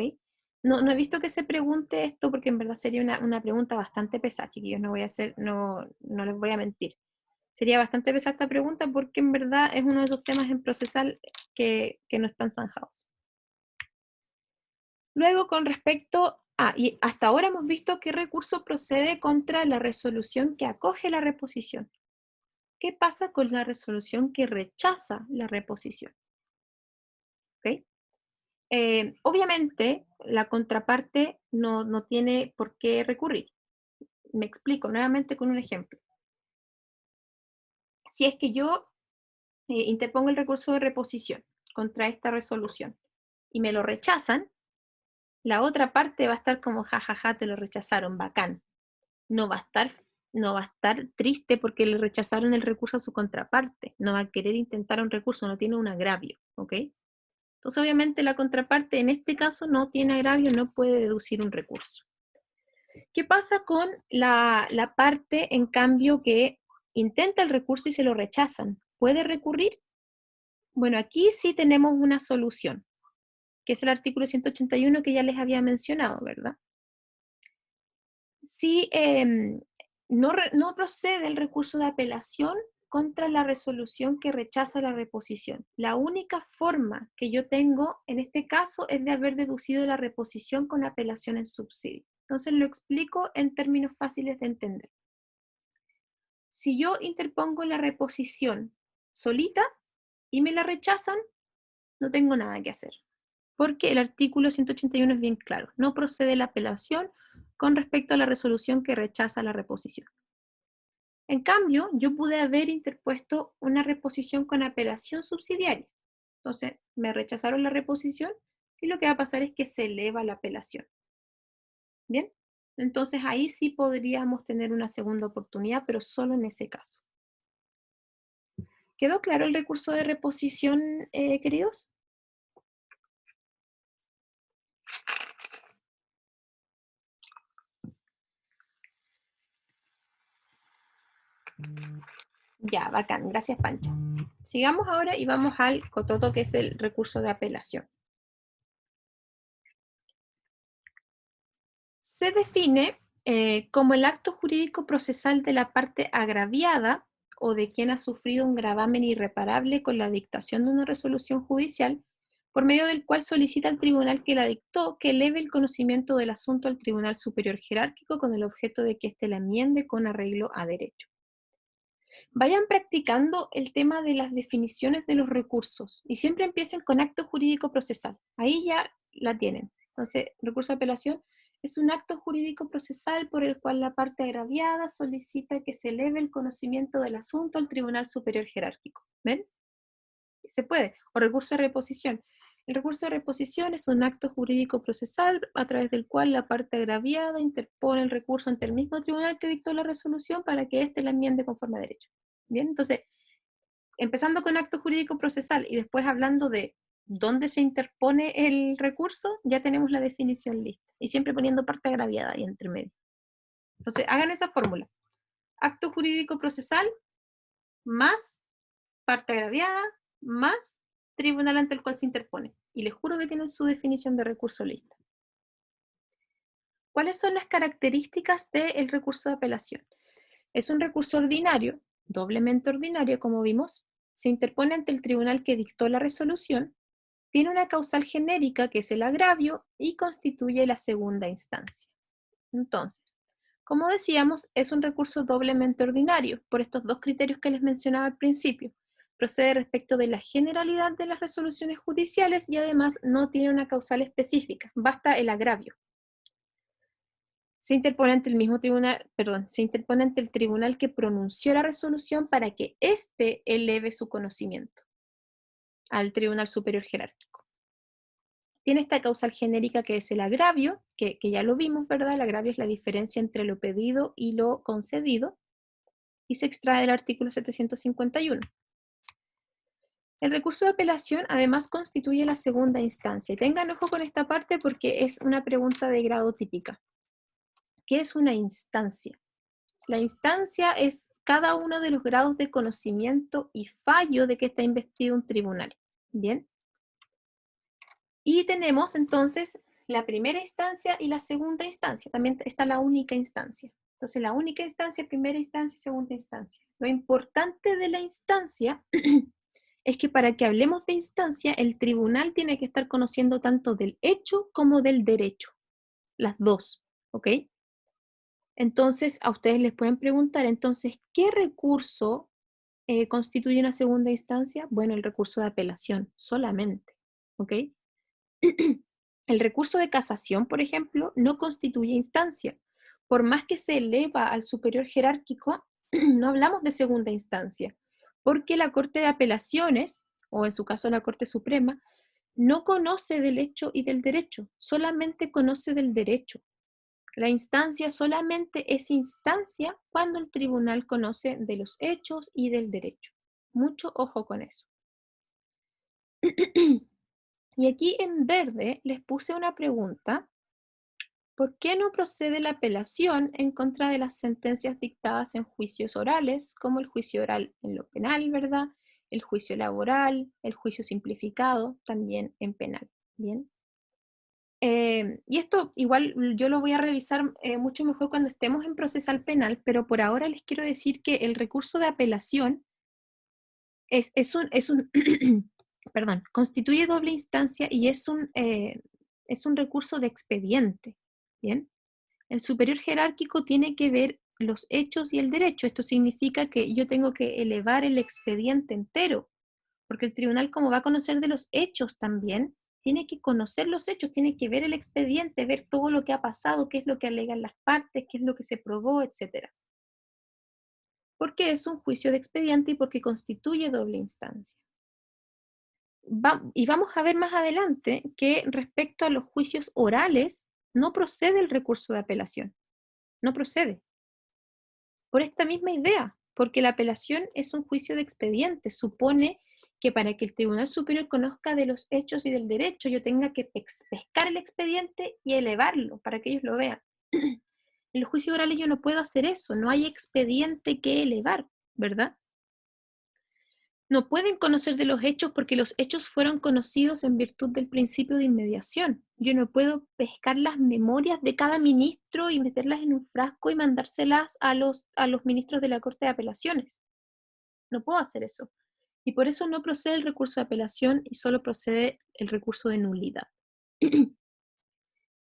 A: No, no he visto que se pregunte esto porque en verdad sería una pregunta bastante pesada, chiquillos, no les voy a mentir. Sería bastante pesada esta pregunta porque en verdad es uno de esos temas en procesal que no están zanjados. Luego, con respecto y hasta ahora hemos visto qué recurso procede contra la resolución que acoge la reposición. ¿Qué pasa con la resolución que rechaza la reposición? ¿Ok? Obviamente, la contraparte no tiene por qué recurrir. Me explico nuevamente con un ejemplo. Si es que yo interpongo el recurso de reposición contra esta resolución y me lo rechazan, la otra parte va a estar como, jajaja, te lo rechazaron, bacán. No va a estar, no va a estar triste porque le rechazaron el recurso a su contraparte. No va a querer intentar un recurso, no tiene un agravio, ¿ok? Entonces, obviamente, la contraparte en este caso no tiene agravio, no puede deducir un recurso. ¿Qué pasa con la parte, en cambio, que intenta el recurso y se lo rechazan? ¿Puede recurrir? Bueno, aquí sí tenemos una solución, que es el artículo 181 que ya les había mencionado, ¿verdad? Si no procede el recurso de apelación contra la resolución que rechaza la reposición. La única forma que yo tengo en este caso es de haber deducido la reposición con apelación en subsidio. Entonces lo explico en términos fáciles de entender. Si yo interpongo la reposición solita y me la rechazan, no tengo nada que hacer, porque el artículo 181 es bien claro, no procede la apelación con respecto a la resolución que rechaza la reposición. En cambio, yo pude haber interpuesto una reposición con apelación subsidiaria. Entonces, me rechazaron la reposición y lo que va a pasar es que se eleva la apelación. ¿Bien? Entonces, ahí sí podríamos tener una segunda oportunidad, pero solo en ese caso. ¿Quedó claro el recurso de reposición, queridos? Ya, bacán. Gracias, Pancha. Sigamos ahora y vamos al cototo, que es el recurso de apelación. Se define como el acto jurídico procesal de la parte agraviada o de quien ha sufrido un gravamen irreparable con la dictación de una resolución judicial, por medio del cual solicita al tribunal que la dictó que eleve el conocimiento del asunto al Tribunal Superior Jerárquico con el objeto de que éste la enmiende con arreglo a derecho. Vayan practicando el tema de las definiciones de los recursos y siempre empiecen con acto jurídico procesal. Ahí ya la tienen. Entonces, recurso de apelación es un acto jurídico procesal por el cual la parte agraviada solicita que se eleve el conocimiento del asunto al Tribunal Superior Jerárquico. ¿Ven? Se puede. O recurso de reposición. El recurso de reposición es un acto jurídico procesal a través del cual la parte agraviada interpone el recurso ante el mismo tribunal que dictó la resolución para que éste la enmiende conforme a derecho. Bien, entonces, empezando con acto jurídico procesal y después hablando de dónde se interpone el recurso, ya tenemos la definición lista. Y siempre poniendo parte agraviada ahí entre medio. Entonces, hagan esa fórmula. Acto jurídico procesal más parte agraviada más tribunal ante el cual se interpone. Y les juro que tienen su definición de recurso lista. ¿Cuáles son las características del recurso de apelación? Es un recurso ordinario, doblemente ordinario, como vimos, se interpone ante el tribunal que dictó la resolución, tiene una causal genérica que es el agravio y constituye la segunda instancia. Entonces, como decíamos, es un recurso doblemente ordinario por estos dos criterios que les mencionaba al principio. Procede respecto de la generalidad de las resoluciones judiciales y además no tiene una causal específica, basta el agravio. Se interpone ante el mismo tribunal, se interpone ante el tribunal que pronunció la resolución para que éste eleve su conocimiento al tribunal superior jerárquico. Tiene esta causal genérica que es el agravio, que ya lo vimos, ¿verdad? El agravio es la diferencia entre lo pedido y lo concedido, y se extrae del artículo 751. El recurso de apelación además constituye la segunda instancia. Y tengan ojo con esta parte porque es una pregunta de grado típica. ¿Qué es una instancia? La instancia es cada uno de los grados de conocimiento y fallo de que está investido un tribunal. ¿Bien? Y tenemos entonces la primera instancia y la segunda instancia. También está la única instancia. Entonces, la única instancia, primera instancia y segunda instancia. Lo importante de la instancia es que para que hablemos de instancia, el tribunal tiene que estar conociendo tanto del hecho como del derecho. Las dos, ¿ok? Entonces, a ustedes les pueden preguntar, entonces, ¿qué recurso constituye una segunda instancia? Bueno, el recurso de apelación, solamente, ¿ok? El recurso de casación, por ejemplo, no constituye instancia. Por más que se eleva al superior jerárquico, no hablamos de segunda instancia, porque la Corte de Apelaciones, o en su caso la Corte Suprema, no conoce del hecho y del derecho, solamente conoce del derecho. La instancia solamente es instancia cuando el tribunal conoce de los hechos y del derecho. Mucho ojo con eso. Y aquí en verde les puse una pregunta. ¿Por qué no procede la apelación en contra de las sentencias dictadas en juicios orales, como el juicio oral en lo penal, ¿verdad? El juicio laboral, el juicio simplificado, también en penal, ¿bien? Y esto igual yo lo voy a revisar mucho mejor cuando estemos en procesal penal, pero por ahora les quiero decir que el recurso de apelación es un perdón, constituye doble instancia y es un recurso de expediente, ¿bien? El superior jerárquico tiene que ver los hechos y el derecho. Esto significa que yo tengo que elevar el expediente entero, porque el tribunal, como va a conocer de los hechos también, tiene que conocer los hechos, tiene que ver el expediente, ver todo lo que ha pasado, qué es lo que alegan las partes, qué es lo que se probó, etc. Porque es un juicio de expediente y porque constituye doble instancia. Y vamos a ver más adelante que respecto a los juicios orales, no procede el recurso de apelación. No procede. Por esta misma idea, porque la apelación es un juicio de expediente, supone que para que el Tribunal Superior conozca de los hechos y del derecho, yo tenga que pescar el expediente y elevarlo para que ellos lo vean. En los juicios orales yo no puedo hacer eso, no hay expediente que elevar, ¿verdad? No pueden conocer de los hechos porque los hechos fueron conocidos en virtud del principio de inmediación. Yo no puedo pescar las memorias de cada ministro y meterlas en un frasco y mandárselas a los ministros de la Corte de Apelaciones. No puedo hacer eso. Y por eso no procede el recurso de apelación y solo procede el recurso de nulidad.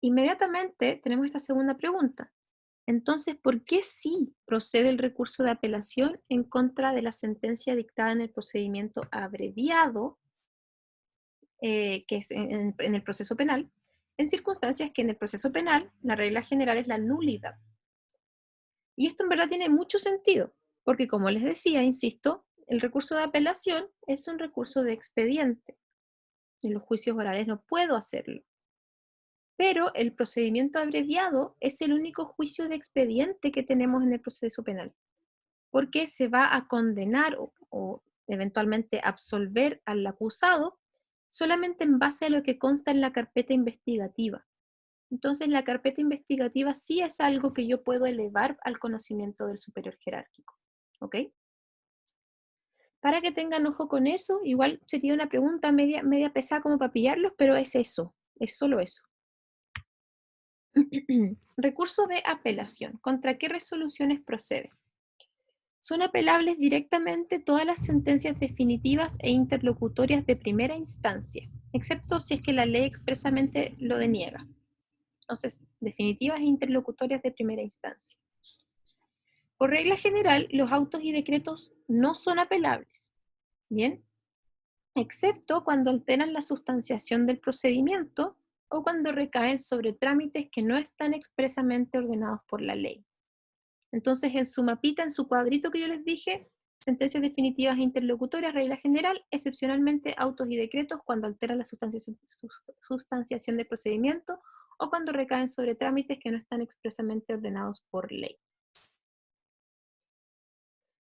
A: Inmediatamente tenemos esta segunda pregunta. Entonces, ¿por qué sí procede el recurso de apelación en contra de la sentencia dictada en el procedimiento abreviado, que es en el proceso penal, en circunstancias que en el proceso penal la regla general es la nulidad? Y esto en verdad tiene mucho sentido, porque como les decía, insisto, el recurso de apelación es un recurso de expediente. En los juicios orales no puedo hacerlo. Pero el procedimiento abreviado es el único juicio de expediente que tenemos en el proceso penal, porque se va a condenar o eventualmente absolver al acusado solamente en base a lo que consta en la carpeta investigativa. Entonces, la carpeta investigativa sí es algo que yo puedo elevar al conocimiento del superior jerárquico. ¿Ok? Para que tengan ojo con eso, igual sería una pregunta media pesada como para pillarlos, pero es eso, es solo eso. Recurso de apelación. ¿Contra qué resoluciones procede? Son apelables directamente todas las sentencias definitivas e interlocutorias de primera instancia, excepto si es que la ley expresamente lo deniega. Entonces, definitivas e interlocutorias de primera instancia. Por regla general, los autos y decretos no son apelables, ¿bien? Excepto cuando alteran la sustanciación del procedimiento o cuando recaen sobre trámites que no están expresamente ordenados por la ley. Entonces, en su mapita, en su cuadrito que yo les dije, sentencias definitivas e interlocutorias, regla general, excepcionalmente autos y decretos cuando alteran la sustanciación del procedimiento o cuando recaen sobre trámites que no están expresamente ordenados por ley.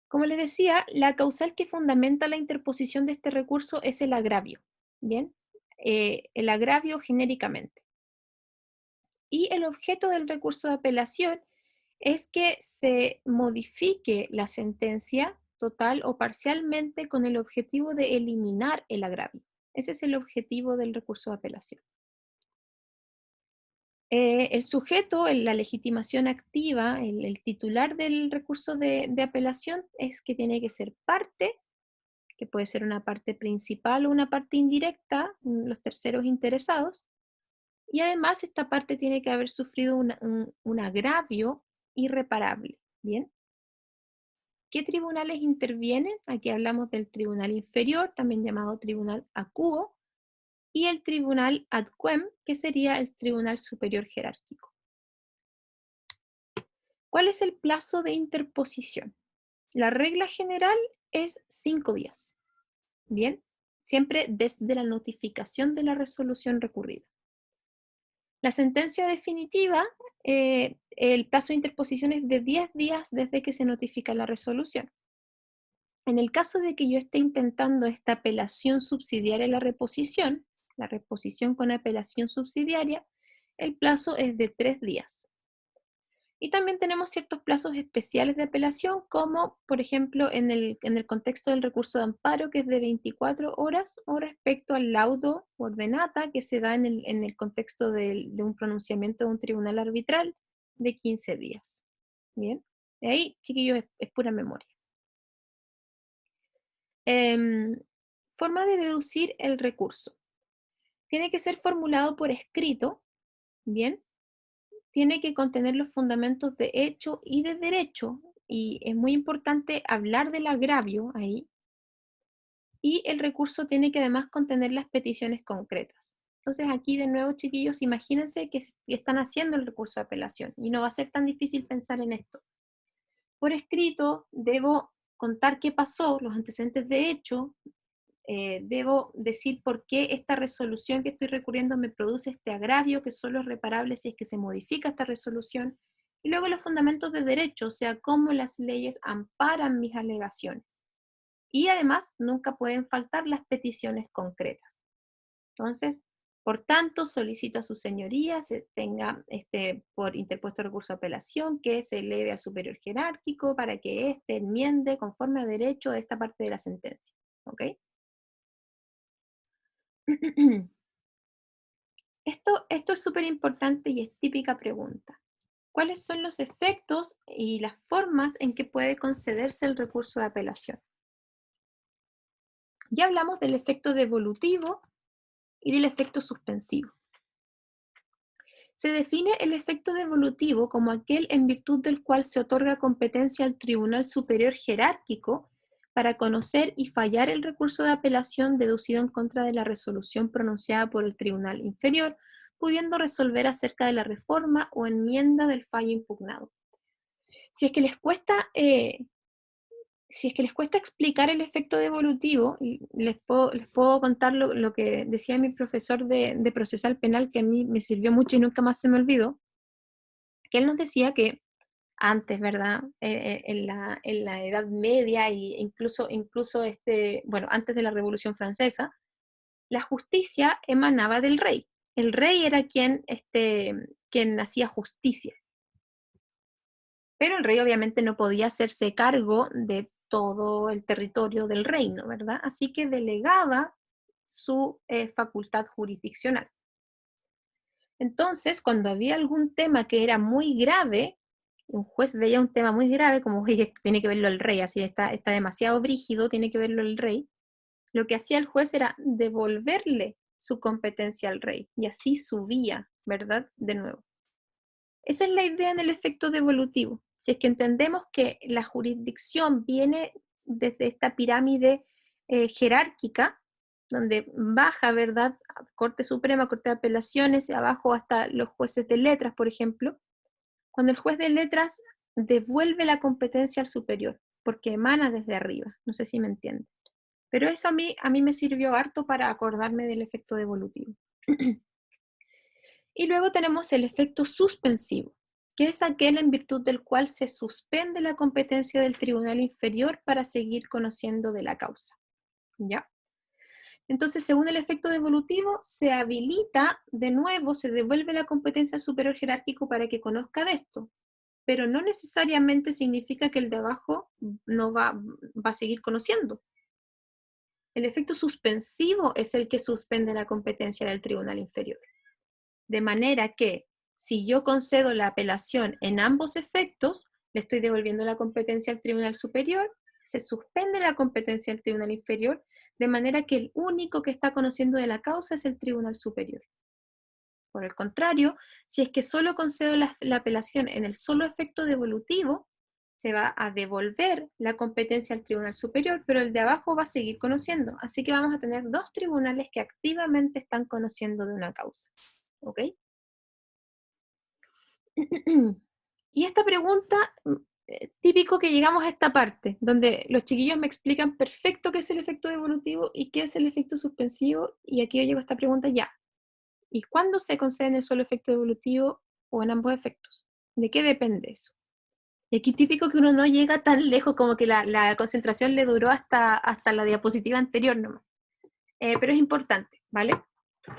A: Como les decía, la causal que fundamenta la interposición de este recurso es el agravio, ¿bien? El agravio genéricamente. Y el objeto del recurso de apelación es que se modifique la sentencia total o parcialmente con el objetivo de eliminar el agravio. Ese es el objetivo del recurso de apelación. El sujeto, la legitimación activa, el titular del recurso de apelación es que tiene que ser parte, que puede ser una parte principal o una parte indirecta, los terceros interesados, y además esta parte tiene que haber sufrido un agravio irreparable. ¿Bien? ¿Qué tribunales intervienen? Aquí hablamos del tribunal inferior, también llamado tribunal acuo, y el tribunal ad quem, que sería el tribunal superior jerárquico. ¿Cuál es el plazo de interposición? La regla general es 5 días. Bien, siempre desde la notificación de la resolución recurrida. La sentencia definitiva, el plazo de interposición es de 10 días desde que se notifica la resolución. En el caso de que yo esté intentando esta apelación subsidiaria a la reposición con apelación subsidiaria, el plazo es de 3 días. Y también tenemos ciertos plazos especiales de apelación, como por ejemplo en el contexto del recurso de amparo, que es de 24 horas, o respecto al laudo ordenata, que se da en el contexto de un pronunciamiento de un tribunal arbitral, de 15 días. Bien, de ahí, chiquillos, es pura memoria. Forma de deducir el recurso. Tiene que ser formulado por escrito, ¿bien? Tiene que contener los fundamentos de hecho y de derecho, y es muy importante hablar del agravio ahí, y el recurso tiene que además contener las peticiones concretas. Entonces aquí de nuevo, chiquillos, imagínense que están haciendo el recurso de apelación, y no va a ser tan difícil pensar en esto. Por escrito, debo contar qué pasó, los antecedentes de hecho, debo decir por qué esta resolución que estoy recurriendo me produce este agravio que solo es reparable si es que se modifica esta resolución, y luego los fundamentos de derecho, o sea, cómo las leyes amparan mis alegaciones. Y además, nunca pueden faltar las peticiones concretas. Entonces, por tanto, solicito a su señoría se tenga por interpuesto recurso de apelación que se eleve al superior jerárquico para que éste enmiende conforme a derecho esta parte de la sentencia. ¿Ok? Esto es súper importante y es típica pregunta. ¿Cuáles son los efectos y las formas en que puede concederse el recurso de apelación? Ya hablamos del efecto devolutivo y del efecto suspensivo. Se define el efecto devolutivo como aquel en virtud del cual se otorga competencia al Tribunal Superior Jerárquico para conocer y fallar el recurso de apelación deducido en contra de la resolución pronunciada por el Tribunal Inferior, pudiendo resolver acerca de la reforma o enmienda del fallo impugnado. Si es que les cuesta, explicar el efecto devolutivo, les puedo contar lo que decía mi profesor de procesal penal, que a mí me sirvió mucho y nunca más se me olvidó, que él nos decía que antes, ¿verdad? En la Edad Media e incluso bueno, antes de la Revolución Francesa, La justicia emanaba del rey. El rey era quien hacía justicia. Pero el rey obviamente no podía hacerse cargo de todo el territorio del reino, ¿verdad? Así que delegaba su facultad jurisdiccional. Entonces, cuando había algún tema que era muy grave, un juez veía un tema muy grave, como, oye, esto tiene que verlo el rey, así está demasiado brígido, tiene que verlo el rey, lo que hacía el juez era devolverle su competencia al rey, y así subía, ¿verdad? De nuevo. Esa es la idea en el efecto devolutivo. Si es que entendemos que la jurisdicción viene desde esta pirámide jerárquica, donde baja, ¿verdad? Corte Suprema, Corte de Apelaciones, abajo hasta los jueces de letras, por ejemplo. Cuando el juez de letras devuelve la competencia al superior, porque emana desde arriba. No sé si me entienden. Pero eso a mí me sirvió harto para acordarme del efecto devolutivo. Y luego tenemos el efecto suspensivo, que es aquel en virtud del cual se suspende la competencia del tribunal inferior para seguir conociendo de la causa. ¿Ya? Entonces, según el efecto devolutivo, se habilita de nuevo, se devuelve la competencia al superior jerárquico para que conozca de esto, pero no necesariamente significa que el de abajo no va a seguir conociendo. El efecto suspensivo es el que suspende la competencia del tribunal inferior. De manera que si yo concedo la apelación en ambos efectos, le estoy devolviendo la competencia al tribunal superior, se suspende la competencia al tribunal inferior, de manera que el único que está conociendo de la causa es el tribunal superior. Por el contrario, si es que solo concedo la apelación en el solo efecto devolutivo, se va a devolver la competencia al tribunal superior, pero el de abajo va a seguir conociendo. Así que vamos a tener dos tribunales que activamente están conociendo de una causa. ¿Ok? Y esta pregunta, típico que llegamos a esta parte, donde los chiquillos me explican perfecto qué es el efecto devolutivo y qué es el efecto suspensivo, y aquí yo llego a esta pregunta ya. ¿Y cuándo se concede en el solo efecto devolutivo o en ambos efectos? ¿De qué depende eso? Y aquí típico que uno no llega tan lejos, como que la concentración le duró hasta la diapositiva anterior nomás. Pero es importante, ¿vale?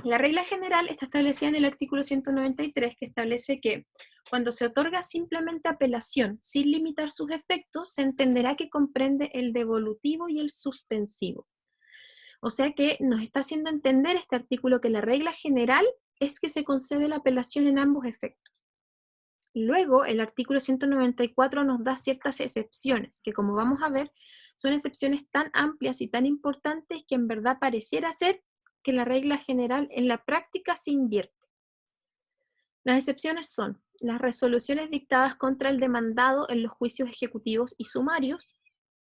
A: La regla general está establecida en el artículo 193, que establece que cuando se otorga simplemente apelación sin limitar sus efectos, se entenderá que comprende el devolutivo y el suspensivo. O sea que nos está haciendo entender este artículo que la regla general es que se concede la apelación en ambos efectos. Luego, el artículo 194 nos da ciertas excepciones, que como vamos a ver, son excepciones tan amplias y tan importantes que en verdad pareciera ser que la regla general en la práctica se invierte. Las excepciones son las resoluciones dictadas contra el demandado en los juicios ejecutivos y sumarios,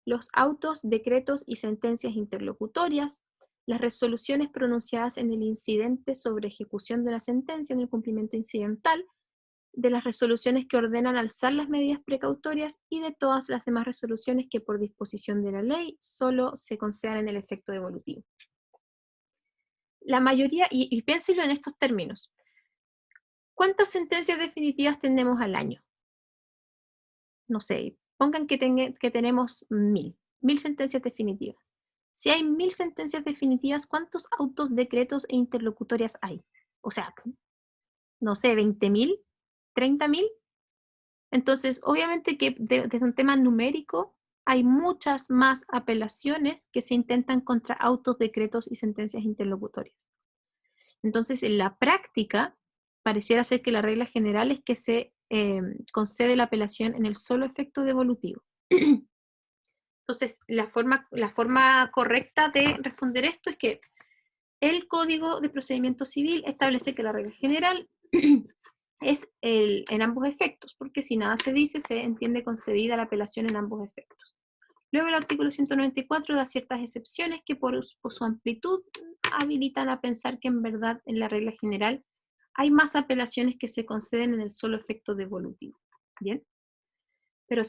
A: los autos, decretos y sentencias interlocutorias, las resoluciones pronunciadas en el incidente sobre ejecución de una sentencia en el cumplimiento incidental, de las resoluciones que ordenan alzar las medidas precautorias y de todas las demás resoluciones que por disposición de la ley solo se concedan en el efecto devolutivo. La mayoría, y piénselo en estos términos, ¿cuántas sentencias definitivas tenemos al año? No sé, pongan que tenemos 1000 sentencias definitivas. Si hay 1000 sentencias definitivas, ¿cuántos autos, decretos e interlocutorias hay? O sea, no sé, 20.000, 30.000. Entonces, obviamente que desde un tema numérico hay muchas más apelaciones que se intentan contra autos, decretos y sentencias interlocutorias. Entonces, en la práctica, pareciera ser que la regla general es que se concede la apelación en el solo efecto devolutivo. Entonces, la forma correcta de responder esto es que el Código de Procedimiento Civil establece que la regla general es en ambos efectos, porque si nada se dice, se entiende concedida la apelación en ambos efectos. Luego el artículo 194 da ciertas excepciones que por su amplitud habilitan a pensar que en verdad en la regla general hay más apelaciones que se conceden en el solo efecto devolutivo. ¿Bien? Pero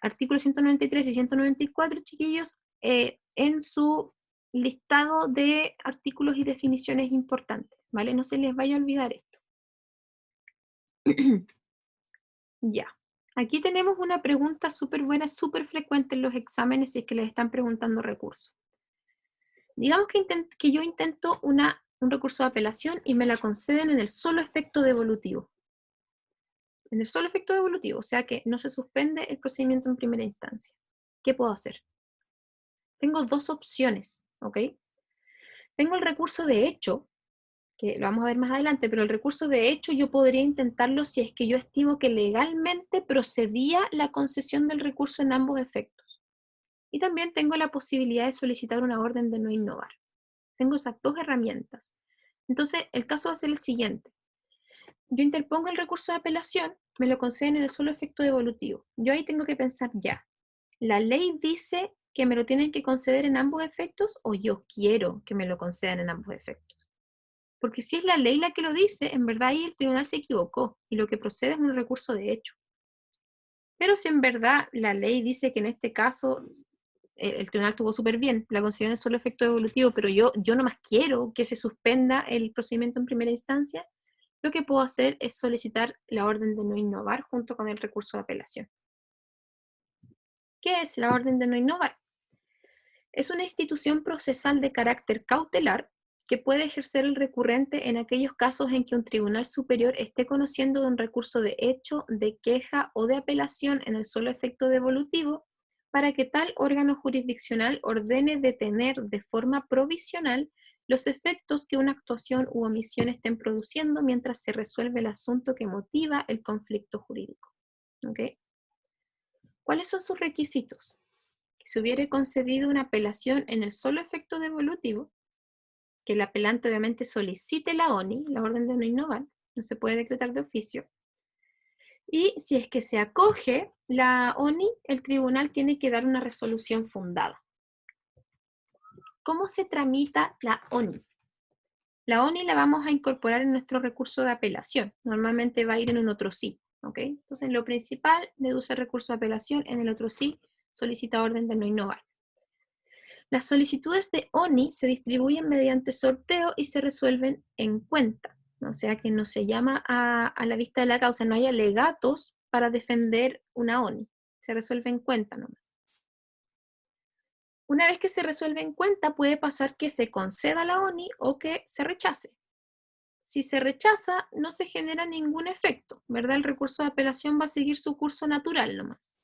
A: artículos 193 y 194, chiquillos, en su listado de artículos y definiciones importantes, ¿vale? No se les vaya a olvidar esto. Ya. Aquí tenemos una pregunta súper buena, súper frecuente en los exámenes si es que les están preguntando recursos. Digamos que yo intento un recurso de apelación y me la conceden en el solo efecto devolutivo. En el solo efecto devolutivo, o sea que no se suspende el procedimiento en primera instancia. ¿Qué puedo hacer? Tengo dos opciones, ¿ok? Tengo el recurso de hecho, que lo vamos a ver más adelante, pero el recurso de hecho yo podría intentarlo si es que yo estimo que legalmente procedía la concesión del recurso en ambos efectos. Y también tengo la posibilidad de solicitar una orden de no innovar. Tengo esas dos herramientas. Entonces, el caso va a ser el siguiente. Yo interpongo el recurso de apelación, me lo conceden en el solo efecto devolutivo. Yo ahí tengo que pensar ya, ¿la ley dice que me lo tienen que conceder en ambos efectos o yo quiero que me lo concedan en ambos efectos? Porque si es la ley la que lo dice, en verdad ahí el tribunal se equivocó y lo que procede es un recurso de hecho. Pero si en verdad la ley dice que en este caso el tribunal estuvo súper bien, la concesión es solo efecto devolutivo, pero yo nomás quiero que se suspenda el procedimiento en primera instancia, lo que puedo hacer es solicitar la orden de no innovar junto con el recurso de apelación. ¿Qué es la orden de no innovar? Es una institución procesal de carácter cautelar que puede ejercer el recurrente en aquellos casos en que un tribunal superior esté conociendo de un recurso de hecho, de queja o de apelación en el solo efecto devolutivo para que tal órgano jurisdiccional ordene detener de forma provisional los efectos que una actuación u omisión estén produciendo mientras se resuelve el asunto que motiva el conflicto jurídico. ¿Ok? ¿Cuáles son sus requisitos? Que se hubiere concedido una apelación en el solo efecto devolutivo, que el apelante obviamente solicite la ONI, la orden de no innovar, no se puede decretar de oficio, y si es que se acoge la ONI, el tribunal tiene que dar una resolución fundada. ¿Cómo se tramita la ONI? La ONI la vamos a incorporar en nuestro recurso de apelación. Normalmente va a ir en un otro sí, ¿ok? Entonces, en lo principal, deduce recurso de apelación, en el otro sí, solicita orden de no innovar. Las solicitudes de ONI se distribuyen mediante sorteo y se resuelven en cuenta, ¿no? O sea que no se llama a la vista de la causa, no hay alegatos para defender una ONI, se resuelve en cuenta nomás. Una vez que se resuelve en cuenta, puede pasar que se conceda la ONI o que se rechace. Si se rechaza, no se genera ningún efecto, ¿verdad? El recurso de apelación va a seguir su curso natural nomás.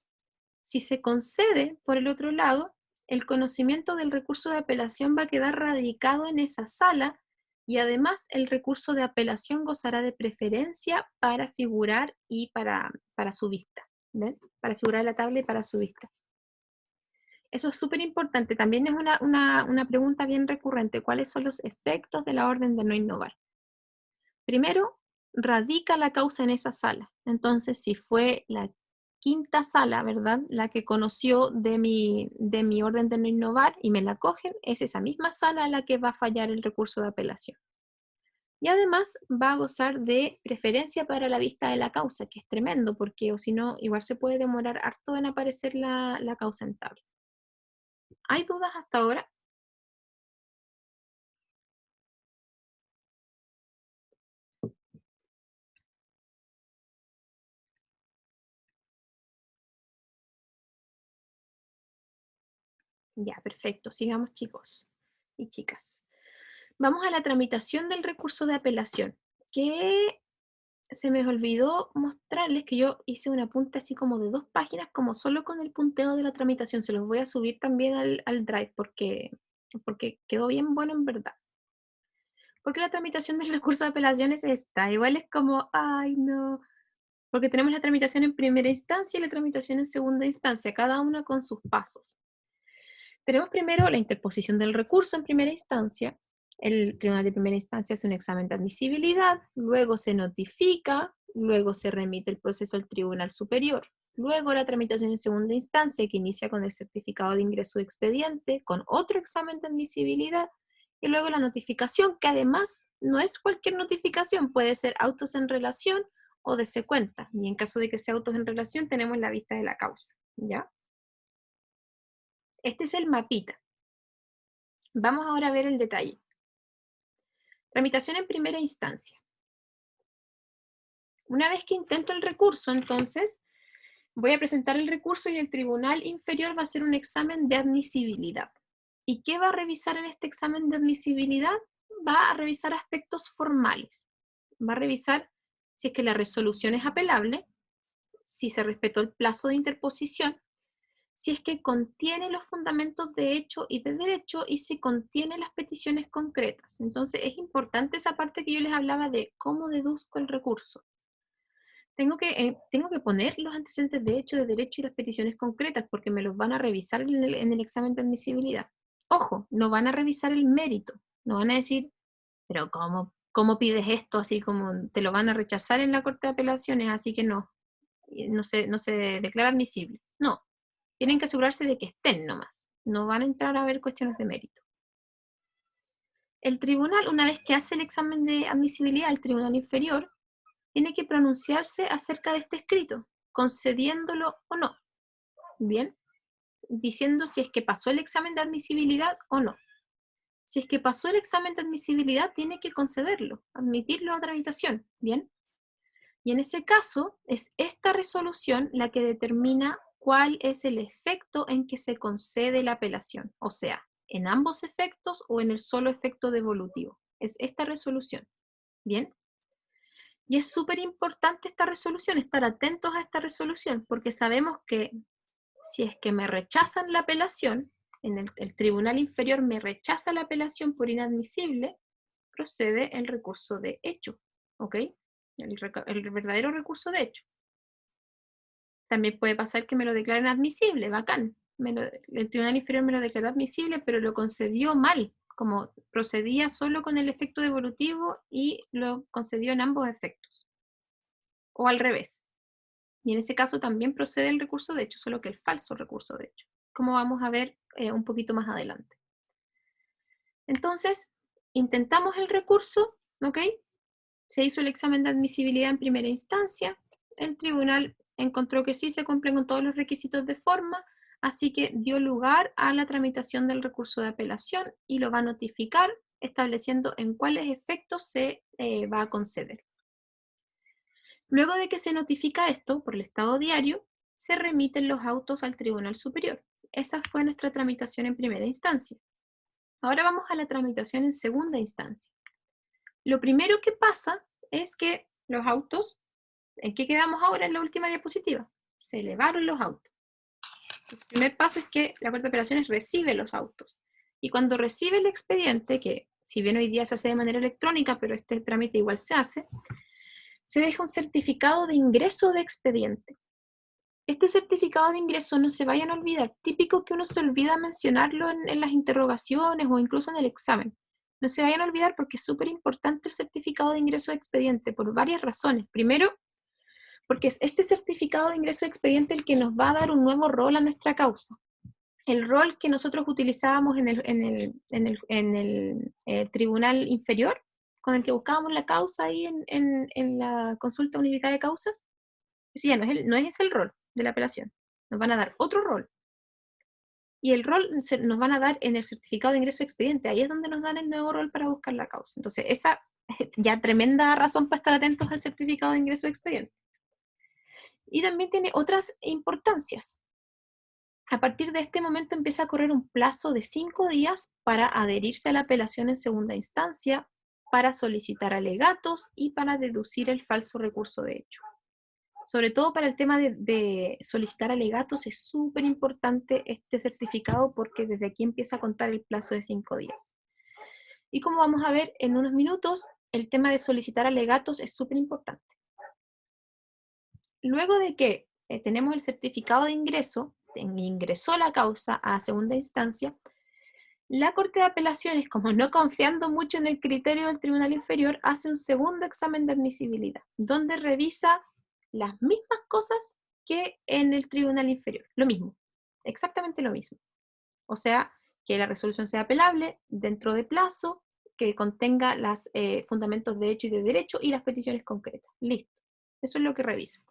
A: Si se concede, por el otro lado, el conocimiento del recurso de apelación va a quedar radicado en esa sala y además el recurso de apelación gozará de preferencia para figurar y para su vista, ¿ven? Para figurar en la tabla y para su vista. Eso es súper importante. También es una pregunta bien recurrente. ¿Cuáles son los efectos de la orden de no innovar? Primero, radica la causa en esa sala. Entonces, si fue la quinta sala, ¿verdad? La que conoció de mi orden de no innovar y me la cogen, es esa misma sala la que va a fallar el recurso de apelación. Y además va a gozar de preferencia para la vista de la causa, que es tremendo, porque o si no, igual se puede demorar harto en aparecer la causa en tabla. ¿Hay dudas hasta ahora? Ya, perfecto. Sigamos, chicos y chicas. Vamos a la tramitación del recurso de apelación, que se me olvidó mostrarles que yo hice un apunte así como de 2 páginas, como solo con el punteo de la tramitación. Se los voy a subir también al Drive porque quedó bien bueno en verdad. Porque la tramitación del recurso de apelación es esta. Igual es como, ay no, porque tenemos la tramitación en primera instancia y la tramitación en segunda instancia, cada una con sus pasos. Tenemos primero la interposición del recurso en primera instancia. El tribunal de primera instancia hace un examen de admisibilidad, luego se notifica, luego se remite el proceso al tribunal superior. Luego la tramitación en segunda instancia, que inicia con el certificado de ingreso de expediente, con otro examen de admisibilidad, y luego la notificación, que además no es cualquier notificación, puede ser autos en relación o de cuenta. Y en caso de que sea autos en relación, tenemos la vista de la causa, ¿ya? Este es el mapita. Vamos ahora a ver el detalle. Tramitación en primera instancia. Una vez que intento el recurso, entonces, voy a presentar el recurso y el tribunal inferior va a hacer un examen de admisibilidad. ¿Y qué va a revisar en este examen de admisibilidad? Va a revisar aspectos formales. Va a revisar si es que la resolución es apelable, si se respetó el plazo de interposición, si es que contiene los fundamentos de hecho y de derecho y si contiene las peticiones concretas. Entonces es importante esa parte que yo les hablaba de cómo deduzco el recurso. Tengo que poner los antecedentes de hecho, de derecho y las peticiones concretas porque me los van a revisar en el examen de admisibilidad. Ojo, no van a revisar el mérito, no van a decir, pero ¿cómo pides esto? Así como te lo van a rechazar en la Corte de Apelaciones, así que no se declara admisible. No, tienen que asegurarse de que estén nomás. No van a entrar a ver cuestiones de mérito. El tribunal, una vez que hace el examen de admisibilidad, el tribunal inferior, tiene que pronunciarse acerca de este escrito, concediéndolo o no. Bien, diciendo si es que pasó el examen de admisibilidad o no. Si es que pasó el examen de admisibilidad, tiene que concederlo, admitirlo a tramitación. Bien. Y en ese caso, es esta resolución la que determina cuál es el efecto en que se concede la apelación, o sea, en ambos efectos o en el solo efecto devolutivo. Es esta resolución. Bien. Y es súper importante esta resolución, estar atentos a esta resolución, porque sabemos que si es que me rechazan la apelación, el tribunal inferior me rechaza la apelación por inadmisible, procede el recurso de hecho, ¿ok? El verdadero recurso de hecho. También puede pasar que me lo declaren admisible, bacán. El tribunal inferior me lo declaró admisible, pero lo concedió mal, como procedía solo con el efecto devolutivo y lo concedió en ambos efectos. O al revés. Y en ese caso también procede el recurso de hecho, solo que el falso recurso de hecho, como vamos a ver un poquito más adelante. Entonces, intentamos el recurso, ¿ok? Se hizo el examen de admisibilidad en primera instancia, el tribunal encontró que sí se cumplen con todos los requisitos de forma, así que dio lugar a la tramitación del recurso de apelación y lo va a notificar estableciendo en cuáles efectos se va a conceder. Luego de que se notifica esto por el Estado Diario, se remiten los autos al Tribunal Superior. Esa fue nuestra tramitación en primera instancia. Ahora vamos a la tramitación en segunda instancia. Lo primero que pasa es que los autos, ¿en qué quedamos ahora en la última diapositiva? Se elevaron los autos. Entonces, el primer paso es que la Corte de Apelaciones recibe los autos. Y cuando recibe el expediente, que si bien hoy día se hace de manera electrónica, pero este trámite igual se deja un certificado de ingreso de expediente. Este certificado de ingreso no se vayan a olvidar, típico que uno se olvida mencionarlo en las interrogaciones o incluso en el examen. No se vayan a olvidar porque es súper importante el certificado de ingreso de expediente por varias razones. Primero, porque es este certificado de ingreso de expediente el que nos va a dar un nuevo rol a nuestra causa. El rol que nosotros utilizábamos en el tribunal inferior, con el que buscábamos la causa ahí en la consulta unificada de causas, ese ya no es el rol de la apelación. Nos van a dar otro rol. Y el rol nos van a dar en el certificado de ingreso de expediente. Ahí es donde nos dan el nuevo rol para buscar la causa. Entonces, esa ya tremenda razón para estar atentos al certificado de ingreso de expediente. Y también tiene otras importancias. A partir de este momento empieza a correr un plazo de 5 días para adherirse a la apelación en segunda instancia, para solicitar alegatos y para deducir el falso recurso de hecho. Sobre todo para el tema de solicitar alegatos es súper importante este certificado porque desde aquí empieza a contar el plazo de 5 días. Y como vamos a ver en unos minutos, el tema de solicitar alegatos es súper importante. Luego de que tenemos el certificado de ingreso, ingresó la causa a segunda instancia, la Corte de Apelaciones, como no confiando mucho en el criterio del Tribunal Inferior, hace un segundo examen de admisibilidad, donde revisa las mismas cosas que en el Tribunal Inferior. Lo mismo, exactamente lo mismo. O sea, que la resolución sea apelable dentro de plazo, que contenga los fundamentos de hecho y de derecho y las peticiones concretas. Listo. Eso es lo que revisa.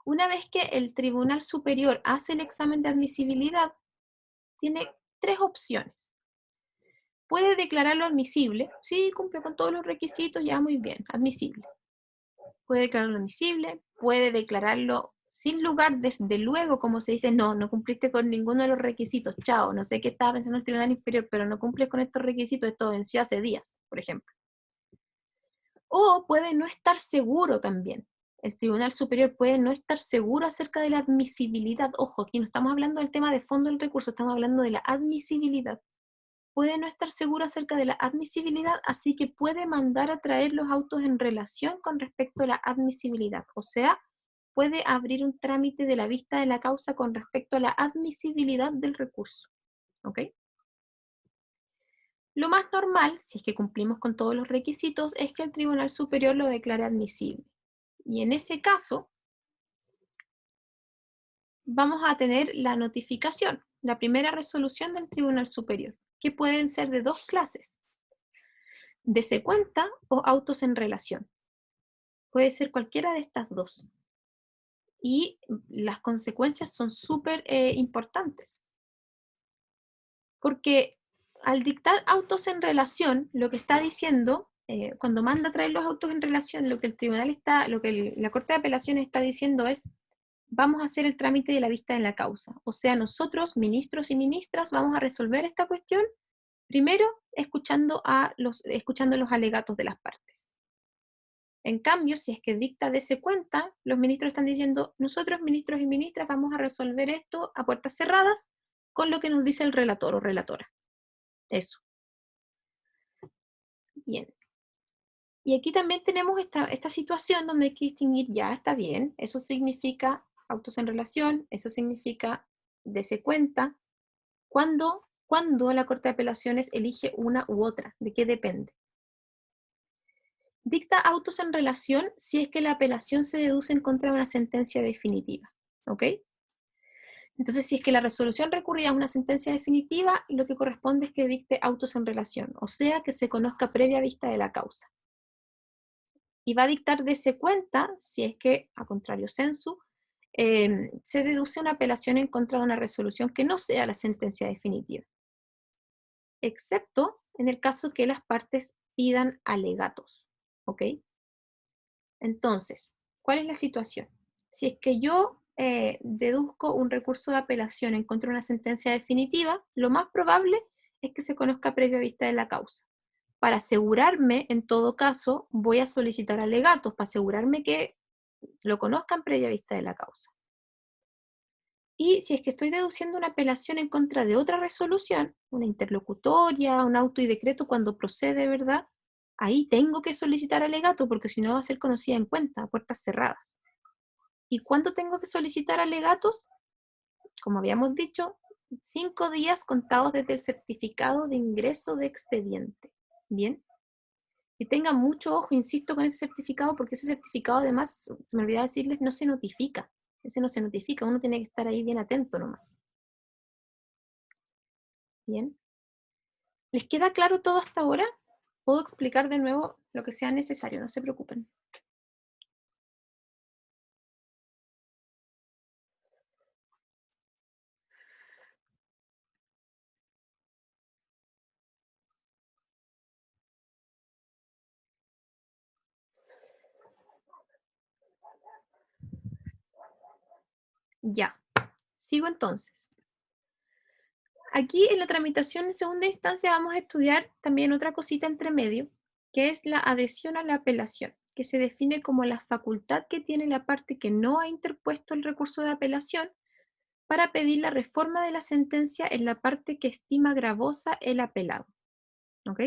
A: Una vez que el Tribunal Superior hace el examen de admisibilidad, tiene tres opciones. Puede declararlo admisible, sí, cumple con todos los requisitos, ya muy bien, admisible. Puede declararlo admisible, puede declararlo sin lugar, desde luego, como se dice, no cumpliste con ninguno de los requisitos, chao, no sé qué estaba pensando el tribunal inferior, pero no cumples con estos requisitos, esto venció hace días, por ejemplo. O puede no estar seguro también. El Tribunal Superior puede no estar seguro acerca de la admisibilidad. Ojo, aquí no estamos hablando del tema de fondo del recurso, estamos hablando de la admisibilidad. Puede no estar seguro acerca de la admisibilidad, así que puede mandar a traer los autos en relación con respecto a la admisibilidad. O sea, puede abrir un trámite de la vista de la causa con respecto a la admisibilidad del recurso. ¿Ok? Lo más normal, si es que cumplimos con todos los requisitos, es que el Tribunal Superior lo declare admisible. Y en ese caso, vamos a tener la notificación, la primera resolución del Tribunal Superior, que pueden ser de dos clases: dese cuenta o autos en relación. Puede ser cualquiera de estas dos. Y las consecuencias son súper importantes. Porque al dictar autos en relación, lo que está diciendo, cuando manda a traer los autos en relación, lo que el tribunal está, lo que la Corte de Apelaciones está diciendo es: vamos a hacer el trámite de la vista en la causa. O sea, nosotros, ministros y ministras, vamos a resolver esta cuestión primero escuchando los alegatos de las partes. En cambio, si es que dicta dese cuenta, los ministros están diciendo: nosotros, ministros y ministras, vamos a resolver esto a puertas cerradas con lo que nos dice el relator o relatora. Eso. Bien. Y aquí también tenemos esta situación donde hay que distinguir, ya está bien, eso significa autos en relación, eso significa dese cuenta. ¿Cuándo la Corte de Apelaciones elige una u otra? ¿De qué depende? Dicta autos en relación si es que la apelación se deduce en contra de una sentencia definitiva. ¿Ok? Entonces, si es que la resolución recurrida es una sentencia definitiva, lo que corresponde es que dicte autos en relación, o sea, que se conozca previa vista de la causa. Y va a dictar dese cuenta si es que, a contrario sensu, se deduce una apelación en contra de una resolución que no sea la sentencia definitiva, excepto en el caso que las partes pidan alegatos. ¿Ok? Entonces, ¿cuál es la situación? Si es que yo deduzco un recurso de apelación en contra de una sentencia definitiva, lo más probable es que se conozca previa vista de la causa. Para asegurarme, en todo caso, voy a solicitar alegatos para asegurarme que lo conozcan previa vista de la causa. Y si es que estoy deduciendo una apelación en contra de otra resolución, una interlocutoria, un auto y decreto cuando procede, ¿verdad? Ahí tengo que solicitar alegato porque si no va a ser conocida en cuenta, a puertas cerradas. ¿Y cuándo tengo que solicitar alegatos? Como habíamos dicho, 5 días contados desde el certificado de ingreso de expediente. Bien. Y tengan mucho ojo, insisto, con ese certificado, porque ese certificado además, se me olvidaba decirles, no se notifica. Ese no se notifica, uno tiene que estar ahí bien atento nomás. Bien. ¿Les queda claro todo hasta ahora? Puedo explicar de nuevo lo que sea necesario, no se preocupen. Ya, sigo entonces. Aquí en la tramitación en segunda instancia vamos a estudiar también otra cosita entre medio, que es la adhesión a la apelación, que se define como la facultad que tiene la parte que no ha interpuesto el recurso de apelación para pedir la reforma de la sentencia en la parte que estima gravosa el apelado. ¿Ok?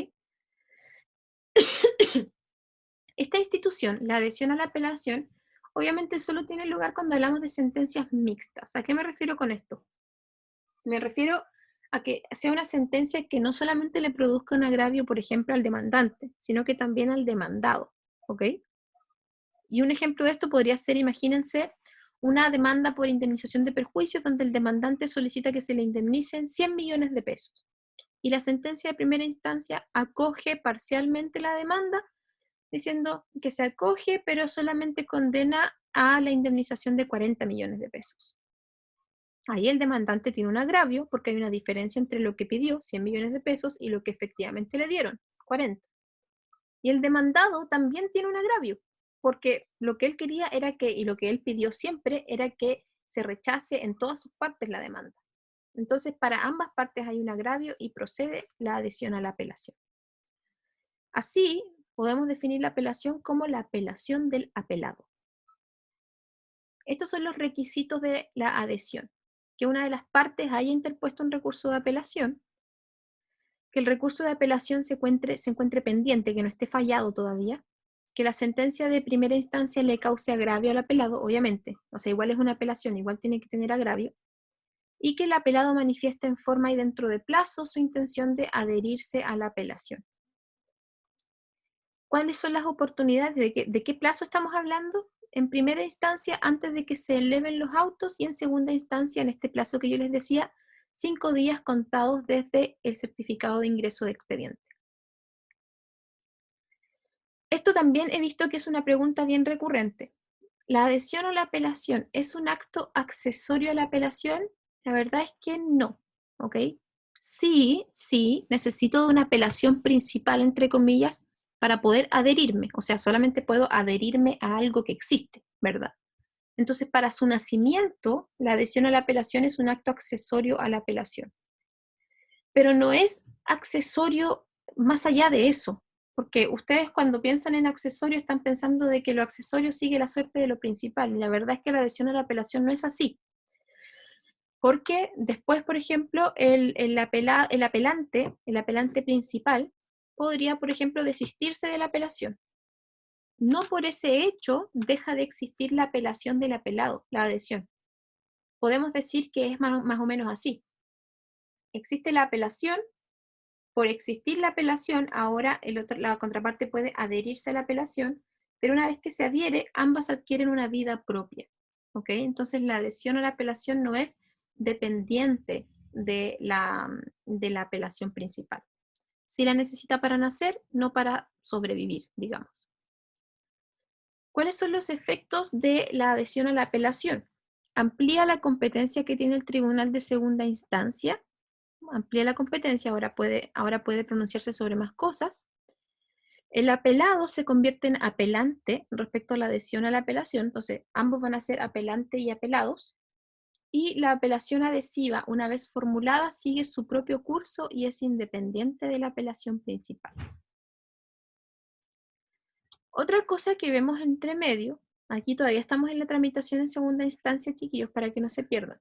A: Esta institución, la adhesión a la apelación, obviamente solo tiene lugar cuando hablamos de sentencias mixtas. ¿A qué me refiero con esto? Me refiero a que sea una sentencia que no solamente le produzca un agravio, por ejemplo, al demandante, sino que también al demandado. ¿Ok? Y un ejemplo de esto podría ser, imagínense, una demanda por indemnización de perjuicios donde el demandante solicita que se le indemnicen 100 millones de pesos. Y la sentencia de primera instancia acoge parcialmente la demanda, diciendo que se acoge, pero solamente condena a la indemnización de 40 millones de pesos. Ahí el demandante tiene un agravio porque hay una diferencia entre lo que pidió, 100 millones de pesos, y lo que efectivamente le dieron, 40. Y el demandado también tiene un agravio, porque lo que él quería era que, y lo que él pidió siempre, era que se rechace en todas sus partes la demanda. Entonces, para ambas partes hay un agravio y procede la adhesión a la apelación. Así, podemos definir la apelación como la apelación del apelado. Estos son los requisitos de la adhesión: que una de las partes haya interpuesto un recurso de apelación, que el recurso de apelación se encuentre pendiente, que no esté fallado todavía, que la sentencia de primera instancia le cause agravio al apelado, obviamente, o sea, igual es una apelación, igual tiene que tener agravio, y que el apelado manifieste en forma y dentro de plazo su intención de adherirse a la apelación. ¿Cuáles son las oportunidades? ¿De qué plazo estamos hablando? En primera instancia, antes de que se eleven los autos, y en segunda instancia, en este plazo que yo les decía, 5 días contados desde el certificado de ingreso de expediente. Esto también he visto que es una pregunta bien recurrente. ¿La adhesión o la apelación es un acto accesorio a la apelación? La verdad es que no, ¿ok? Sí, necesito de una apelación principal, entre comillas, para poder adherirme. O sea, solamente puedo adherirme a algo que existe, ¿verdad? Entonces, para su nacimiento, la adhesión a la apelación es un acto accesorio a la apelación. Pero no es accesorio más allá de eso, porque ustedes cuando piensan en accesorio están pensando de que lo accesorio sigue la suerte de lo principal, y la verdad es que la adhesión a la apelación no es así, porque después, por ejemplo, el apelante principal podría, por ejemplo, desistirse de la apelación. No por ese hecho deja de existir la apelación del apelado, la adhesión. Podemos decir que es más o menos así. Existe la apelación. Por existir la apelación, ahora la contraparte puede adherirse a la apelación, pero una vez que se adhiere, ambas adquieren una vida propia. ¿Ok? Entonces la adhesión a la apelación no es dependiente de la apelación principal. Si la necesita para nacer, no para sobrevivir, digamos. ¿Cuáles son los efectos de la adhesión a la apelación? Amplía la competencia que tiene el tribunal de segunda instancia. Amplía la competencia, ahora puede pronunciarse sobre más cosas. El apelado se convierte en apelante respecto a la adhesión a la apelación, entonces ambos van a ser apelante y apelados. Y la apelación adhesiva, una vez formulada, sigue su propio curso y es independiente de la apelación principal. Otra cosa que vemos entre medio, aquí todavía estamos en la tramitación en segunda instancia, chiquillos, para que no se pierdan.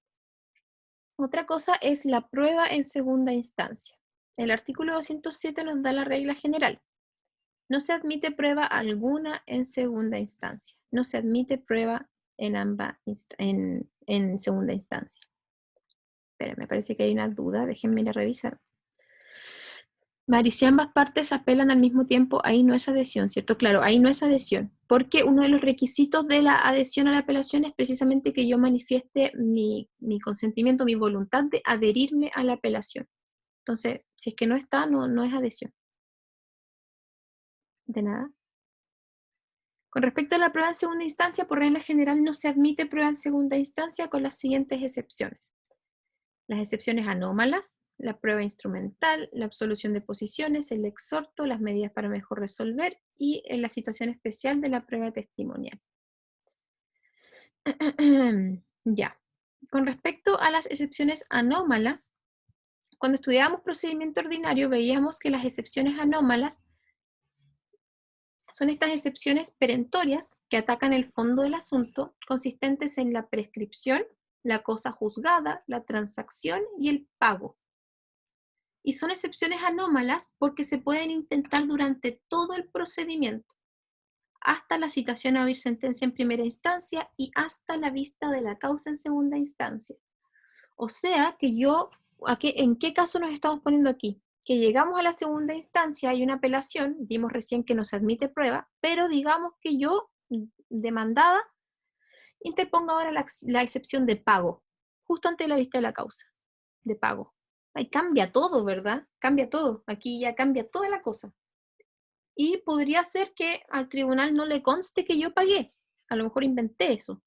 A: Otra cosa es la prueba en segunda instancia. El artículo 207 nos da la regla general. No se admite prueba alguna en segunda instancia. No se admite prueba en segunda instancia. Espera, me parece que hay una duda, déjenme ir a revisar. Mari, si ambas partes apelan al mismo tiempo, ahí no es adhesión, ¿cierto? Claro, ahí no es adhesión, porque uno de los requisitos de la adhesión a la apelación es precisamente que yo manifieste mi consentimiento, mi voluntad de adherirme a la apelación. Entonces, si es que no está, no es adhesión. De nada. Con respecto a la prueba en segunda instancia, por regla general no se admite prueba en segunda instancia con las siguientes excepciones. Las excepciones anómalas, la prueba instrumental, la absolución de posiciones, el exhorto, las medidas para mejor resolver y en la situación especial de la prueba testimonial. Ya. Con respecto a las excepciones anómalas, cuando estudiábamos procedimiento ordinario veíamos que las excepciones anómalas son estas excepciones perentorias que atacan el fondo del asunto, consistentes en la prescripción, la cosa juzgada, la transacción y el pago. Y son excepciones anómalas porque se pueden intentar durante todo el procedimiento, hasta la citación a oír sentencia en primera instancia y hasta la vista de la causa en segunda instancia. O sea que ¿en qué caso nos estamos poniendo aquí? Que llegamos a la segunda instancia, hay una apelación, vimos recién que no se admite prueba, pero digamos que yo, demandada, interpongo ahora la excepción de pago, justo ante la vista de la causa, de pago. Ahí cambia todo, ¿verdad? Cambia todo, aquí ya cambia toda la cosa. Y podría ser que al tribunal no le conste que yo pagué, a lo mejor inventé eso.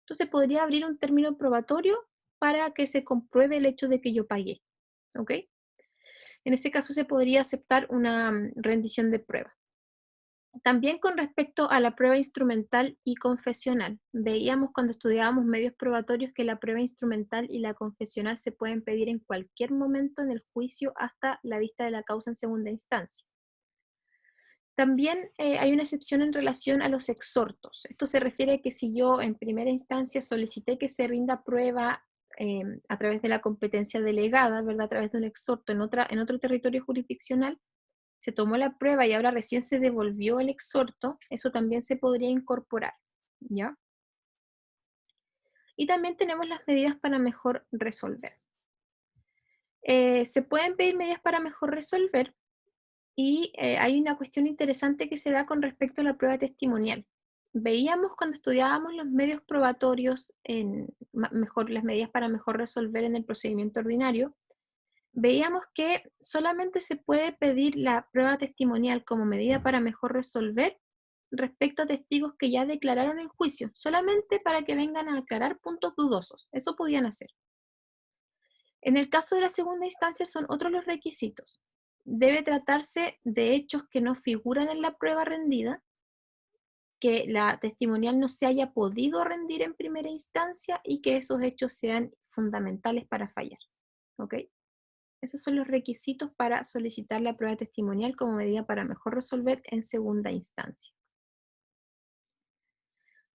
A: Entonces podría abrir un término probatorio para que se compruebe el hecho de que yo pagué. ¿Ok? En ese caso se podría aceptar una rendición de prueba. También con respecto a la prueba instrumental y confesional. Veíamos cuando estudiábamos medios probatorios que la prueba instrumental y la confesional se pueden pedir en cualquier momento en el juicio hasta la vista de la causa en segunda instancia. También hay una excepción en relación a los exhortos. Esto se refiere a que si yo en primera instancia solicité que se rinda prueba a través de la competencia delegada, ¿verdad? A través de un exhorto en otro territorio jurisdiccional, se tomó la prueba y ahora recién se devolvió el exhorto, eso también se podría incorporar, ¿ya? Y también tenemos las medidas para mejor resolver. Se pueden pedir medidas para mejor resolver y hay una cuestión interesante que se da con respecto a la prueba testimonial. Veíamos cuando estudiábamos los medios probatorios, las medidas para mejor resolver en el procedimiento ordinario, veíamos que solamente se puede pedir la prueba testimonial como medida para mejor resolver respecto a testigos que ya declararon en juicio, solamente para que vengan a aclarar puntos dudosos. Eso podían hacer. En el caso de la segunda instancia son otros los requisitos. Debe tratarse de hechos que no figuran en la prueba rendida, que la testimonial no se haya podido rendir en primera instancia y que esos hechos sean fundamentales para fallar. ¿Ok? Esos son los requisitos para solicitar la prueba testimonial como medida para mejor resolver en segunda instancia.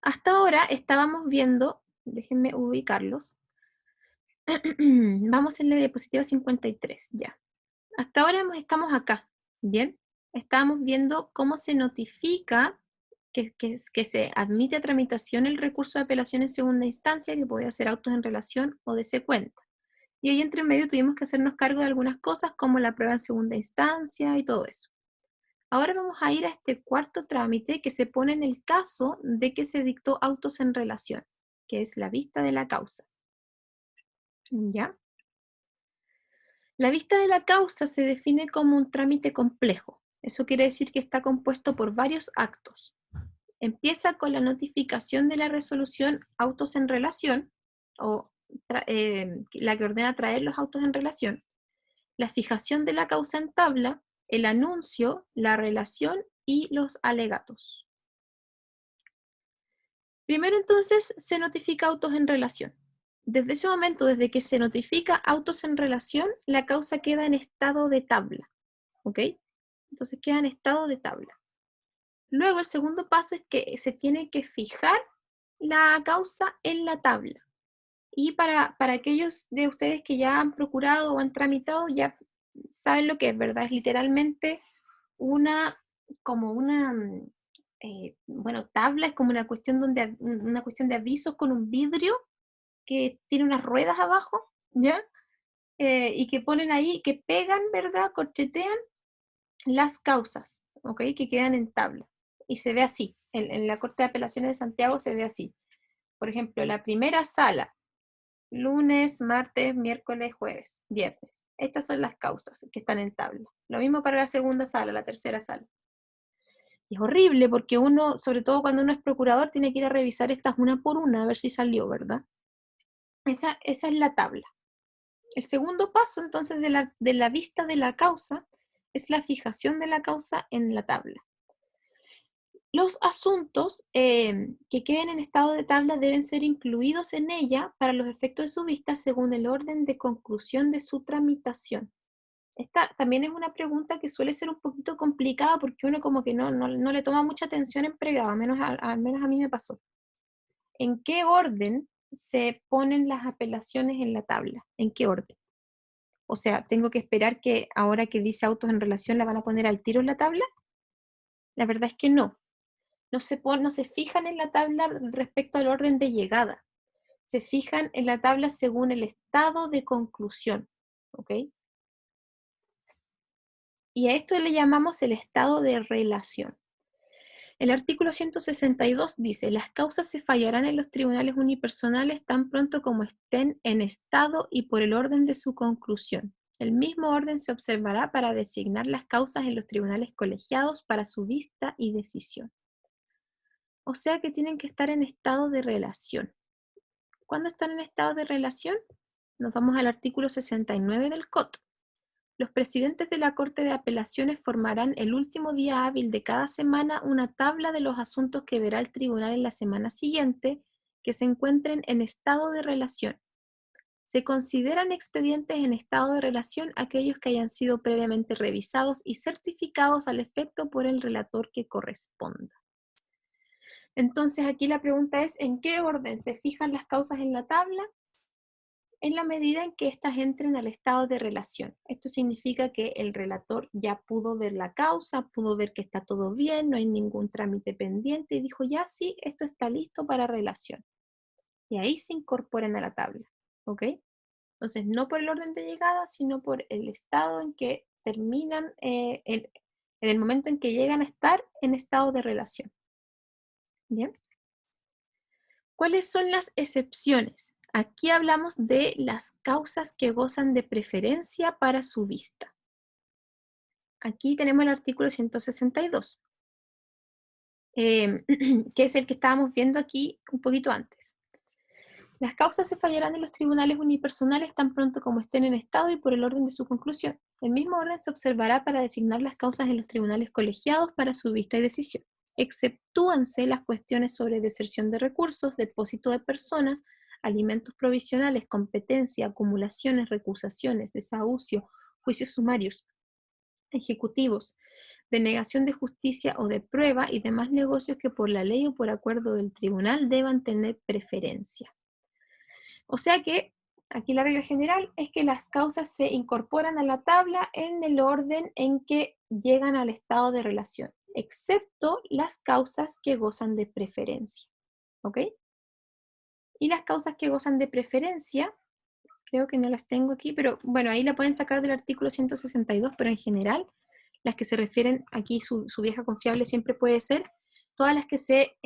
A: Hasta ahora estábamos viendo, déjenme ubicarlos, vamos en la diapositiva 53, ya. Hasta ahora estamos acá, ¿bien? Estábamos viendo cómo se notifica que se admite a tramitación el recurso de apelación en segunda instancia, que podía ser autos en relación o de cuenta. Y ahí entre medio tuvimos que hacernos cargo de algunas cosas como la prueba en segunda instancia y todo eso. Ahora vamos a ir a este cuarto trámite que se pone en el caso de que se dictó autos en relación, que es la vista de la causa. ¿Ya? La vista de la causa se define como un trámite complejo. Eso quiere decir que está compuesto por varios actos. Empieza con la notificación de la resolución autos en relación, o la que ordena traer los autos en relación, la fijación de la causa en tabla, el anuncio, la relación y los alegatos. Primero entonces se notifica autos en relación. Desde ese momento, desde que se notifica autos en relación, la causa queda en estado de tabla. ¿Ok? Entonces queda en estado de tabla. Luego el segundo paso es que se tiene que fijar la causa en la tabla. Y para aquellos de ustedes que ya han procurado o han tramitado, ya saben lo que es, ¿verdad? Es literalmente una, como una, bueno, tabla, es como una cuestión de avisos con un vidrio que tiene unas ruedas abajo, ¿ya? Y que ponen ahí, que pegan, ¿verdad? Corchetean las causas, ¿ok? Que quedan en tabla. Y se ve así, en la Corte de Apelaciones de Santiago se ve así. Por ejemplo, la primera sala, lunes, martes, miércoles, jueves, viernes. Estas son las causas que están en tabla. Lo mismo para la segunda sala, la tercera sala. Y es horrible porque uno, sobre todo cuando uno es procurador, tiene que ir a revisar estas una por una, a ver si salió, ¿verdad? Esa es la tabla. El segundo paso, entonces, de la vista de la causa es la fijación de la causa en la tabla. Los asuntos que queden en estado de tabla deben ser incluidos en ella para los efectos de su vista según el orden de conclusión de su tramitación. Esta también es una pregunta que suele ser un poquito complicada porque uno como que no le toma mucha atención en pregrado, al menos a mí me pasó. ¿En qué orden se ponen las apelaciones en la tabla? ¿En qué orden? O sea, ¿tengo que esperar que ahora que dice autos en relación la van a poner al tiro en la tabla? La verdad es que no. No se fijan en la tabla respecto al orden de llegada. Se fijan en la tabla según el estado de conclusión. ¿Ok? Y a esto le llamamos el estado de relación. El artículo 162 dice, las causas se fallarán en los tribunales unipersonales tan pronto como estén en estado y por el orden de su conclusión. El mismo orden se observará para designar las causas en los tribunales colegiados para su vista y decisión. O sea que tienen que estar en estado de relación. ¿Cuándo están en estado de relación? Nos vamos al artículo 69 del COT. Los presidentes de la Corte de Apelaciones formarán el último día hábil de cada semana una tabla de los asuntos que verá el tribunal en la semana siguiente que se encuentren en estado de relación. Se consideran expedientes en estado de relación aquellos que hayan sido previamente revisados y certificados al efecto por el relator que corresponda. Entonces aquí la pregunta es, ¿en qué orden se fijan las causas en la tabla? En la medida en que éstas entren al estado de relación. Esto significa que el relator ya pudo ver la causa, pudo ver que está todo bien, no hay ningún trámite pendiente y dijo, ya sí, esto está listo para relación. Y ahí se incorporan a la tabla, ¿ok? Entonces, no por el orden de llegada, sino por el estado en que terminan, en el momento en que llegan a estar en estado de relación. ¿Bien? ¿Cuáles son las excepciones? Aquí hablamos de las causas que gozan de preferencia para su vista. Aquí tenemos el artículo 162, que es el que estábamos viendo aquí un poquito antes. Las causas se fallarán en los tribunales unipersonales tan pronto como estén en estado y por el orden de su conclusión. El mismo orden se observará para designar las causas en los tribunales colegiados para su vista y decisión. Exceptúanse las cuestiones sobre deserción de recursos, depósito de personas, alimentos provisionales, competencia, acumulaciones, recusaciones, desahucio, juicios sumarios, ejecutivos, denegación de justicia o de prueba y demás negocios que por la ley o por acuerdo del tribunal deban tener preferencia. O sea que aquí la regla general es que las causas se incorporan a la tabla en el orden en que llegan al estado de relación, excepto las causas que gozan de preferencia. ¿Ok? Y las causas que gozan de preferencia, creo que no las tengo aquí, pero bueno, ahí la pueden sacar del artículo 162, pero en general, las que se refieren aquí, su vieja confiable siempre puede ser todas las que se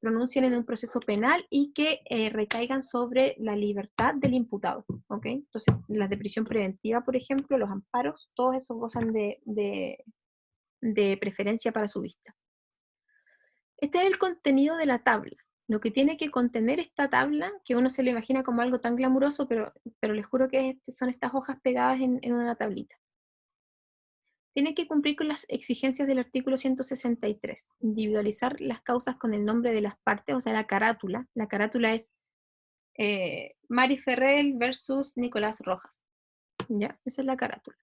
A: pronuncien en un proceso penal y que recaigan sobre la libertad del imputado, ¿ok? Entonces, las de prisión preventiva, por ejemplo, los amparos, todos esos gozan de preferencia para su vista. Este es el contenido de la tabla. Lo que tiene que contener esta tabla, que uno se le imagina como algo tan glamuroso, pero les juro que son estas hojas pegadas en una tablita. Tiene que cumplir con las exigencias del artículo 163, individualizar las causas con el nombre de las partes, o sea, la carátula. La carátula es Mari Ferrell versus Nicolás Rojas. ¿Ya? Esa es la carátula.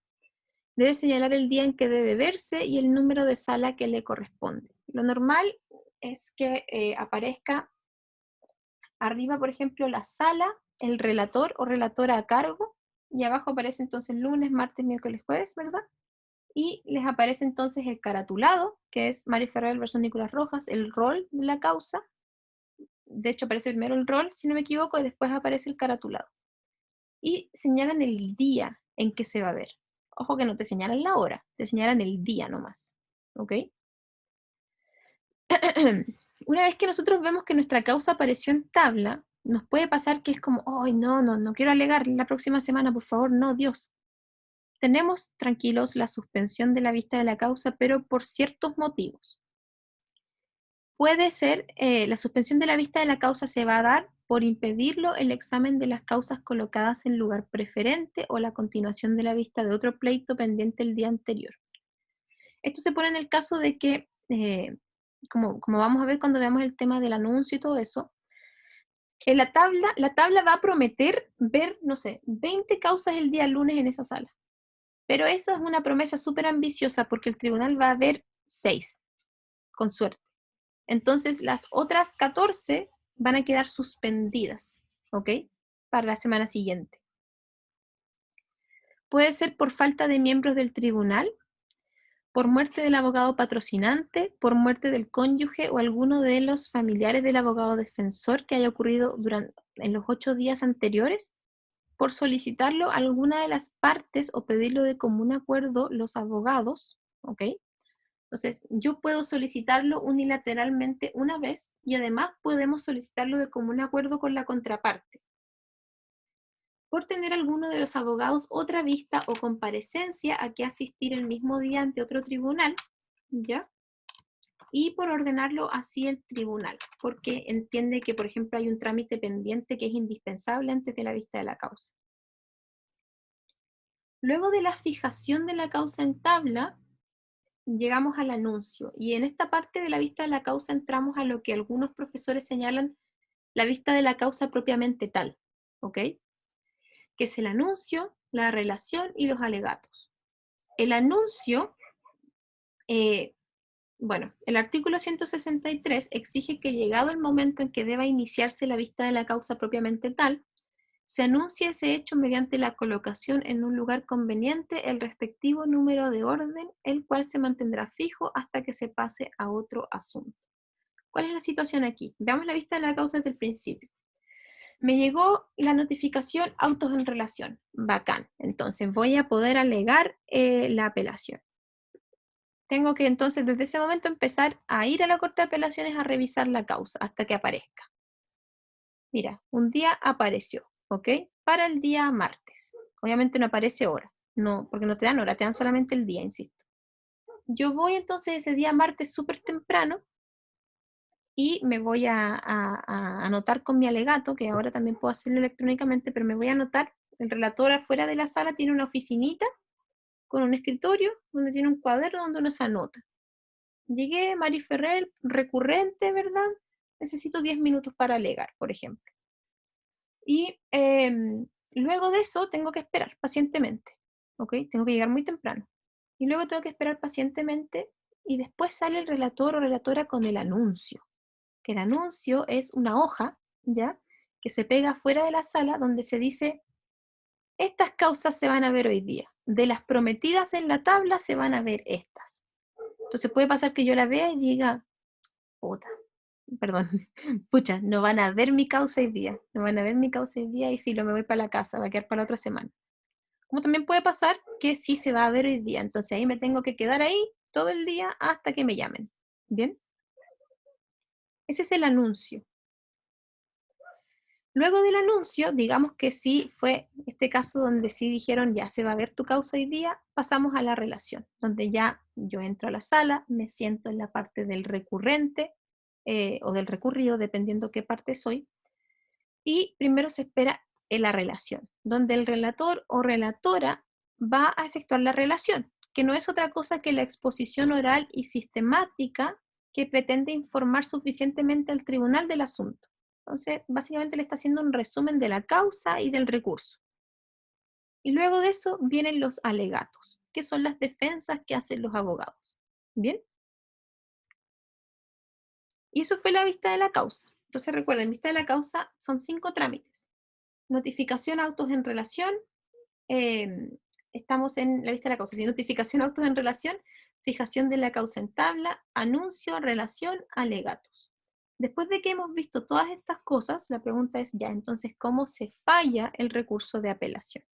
A: Debe señalar el día en que debe verse y el número de sala que le corresponde. Lo normal es que aparezca arriba, por ejemplo, la sala, el relator o relatora a cargo, y abajo aparece entonces lunes, martes, miércoles, jueves, ¿verdad? Y les aparece entonces el caratulado, que es Mari Ferrer versus Nicolás Rojas, el rol de la causa. De hecho, aparece primero el rol, si no me equivoco, y después aparece el caratulado. Y señalan el día en que se va a ver. Ojo que no te señalan la hora, te señalan el día nomás. ¿Ok? Una vez que nosotros vemos que nuestra causa apareció en tabla, nos puede pasar que es como, ay, no quiero alegar la próxima semana, por favor, no, Dios. Tenemos tranquilos la suspensión de la vista de la causa, pero por ciertos motivos. Puede ser, la suspensión de la vista de la causa se va a dar por impedirlo el examen de las causas colocadas en lugar preferente o la continuación de la vista de otro pleito pendiente el día anterior. Esto se pone en el caso de que, como vamos a ver cuando veamos el tema del anuncio y todo eso, en la tabla va a prometer ver, no sé, 20 causas el día lunes en esa sala. Pero eso es una promesa súper ambiciosa porque el tribunal va a ver 6, con suerte. Entonces las otras 14 van a quedar suspendidas, ¿ok? Para la semana siguiente. Puede ser por falta de miembros del tribunal, por muerte del abogado patrocinante, por muerte del cónyuge o alguno de los familiares del abogado defensor que haya ocurrido en los 8 días anteriores, por solicitarlo a alguna de las partes o pedirlo de común acuerdo los abogados, ¿ok? Entonces, yo puedo solicitarlo unilateralmente una vez y además podemos solicitarlo de común acuerdo con la contraparte. Por tener alguno de los abogados otra vista o comparecencia a que asistir el mismo día ante otro tribunal, ¿ya? Y por ordenarlo así el tribunal, porque entiende que, por ejemplo, hay un trámite pendiente que es indispensable antes de la vista de la causa. Luego de la fijación de la causa en tabla, llegamos al anuncio. Y en esta parte de la vista de la causa entramos a lo que algunos profesores señalan la vista de la causa propiamente tal, ¿ok? Que es el anuncio, la relación y los alegatos. El anuncio, eh, bueno, el artículo 163 exige que llegado el momento en que deba iniciarse la vista de la causa propiamente tal, se anuncia ese hecho mediante la colocación en un lugar conveniente el respectivo número de orden, el cual se mantendrá fijo hasta que se pase a otro asunto. ¿Cuál es la situación aquí? Veamos la vista de la causa desde el principio. Me llegó la notificación autos en relación. Bacán. Entonces voy a poder alegar la apelación. Tengo que entonces desde ese momento empezar a ir a la Corte de Apelaciones a revisar la causa hasta que aparezca. Mira, un día apareció, ¿ok? Para el día martes. Obviamente no aparece hora, no, porque no te dan hora, te dan solamente el día, insisto. Yo voy entonces ese día martes súper temprano y me voy a anotar con mi alegato, que ahora también puedo hacerlo electrónicamente, pero me voy a anotar, el relator afuera de la sala tiene una oficinita con un escritorio donde tiene un cuaderno donde uno se anota. Llegué, Mari Ferrer, recurrente, ¿verdad? Necesito 10 minutos para alegar, por ejemplo. Y luego de eso tengo que esperar pacientemente, ¿ok? Tengo que llegar muy temprano. Y luego tengo que esperar pacientemente y después sale el relator o relatora con el anuncio, que el anuncio es una hoja, ¿ya? Que se pega fuera de la sala donde se dice, estas causas se van a ver hoy día. De las prometidas en la tabla se van a ver estas. Entonces puede pasar que yo la vea y diga, puta, perdón, pucha, no van a ver mi causa hoy día, no van a ver mi causa hoy día y filo, me voy para la casa, va a quedar para la otra semana. Como también puede pasar que sí se va a ver hoy día, entonces ahí me tengo que quedar ahí todo el día hasta que me llamen. ¿Bien? Ese es el anuncio. Luego del anuncio, digamos que sí fue este caso donde sí dijeron ya se va a ver tu causa hoy día, pasamos a la relación, donde ya yo entro a la sala, me siento en la parte del recurrente o del recurrido, dependiendo qué parte soy, y primero se espera en la relación, donde el relator o relatora va a efectuar la relación, que no es otra cosa que la exposición oral y sistemática que pretende informar suficientemente al tribunal del asunto. Entonces, básicamente le está haciendo un resumen de la causa y del recurso. Y luego de eso vienen los alegatos, que son las defensas que hacen los abogados. ¿Bien? Y eso fue la vista de la causa. Entonces recuerden, vista de la causa son 5 trámites. Notificación, autos en relación, eh, estamos en la vista de la causa. Si notificación, autos en relación, fijación de la causa en tabla, anuncio, relación, alegatos. Después de que hemos visto todas estas cosas, la pregunta es ya, entonces, ¿cómo se falla el recurso de apelación?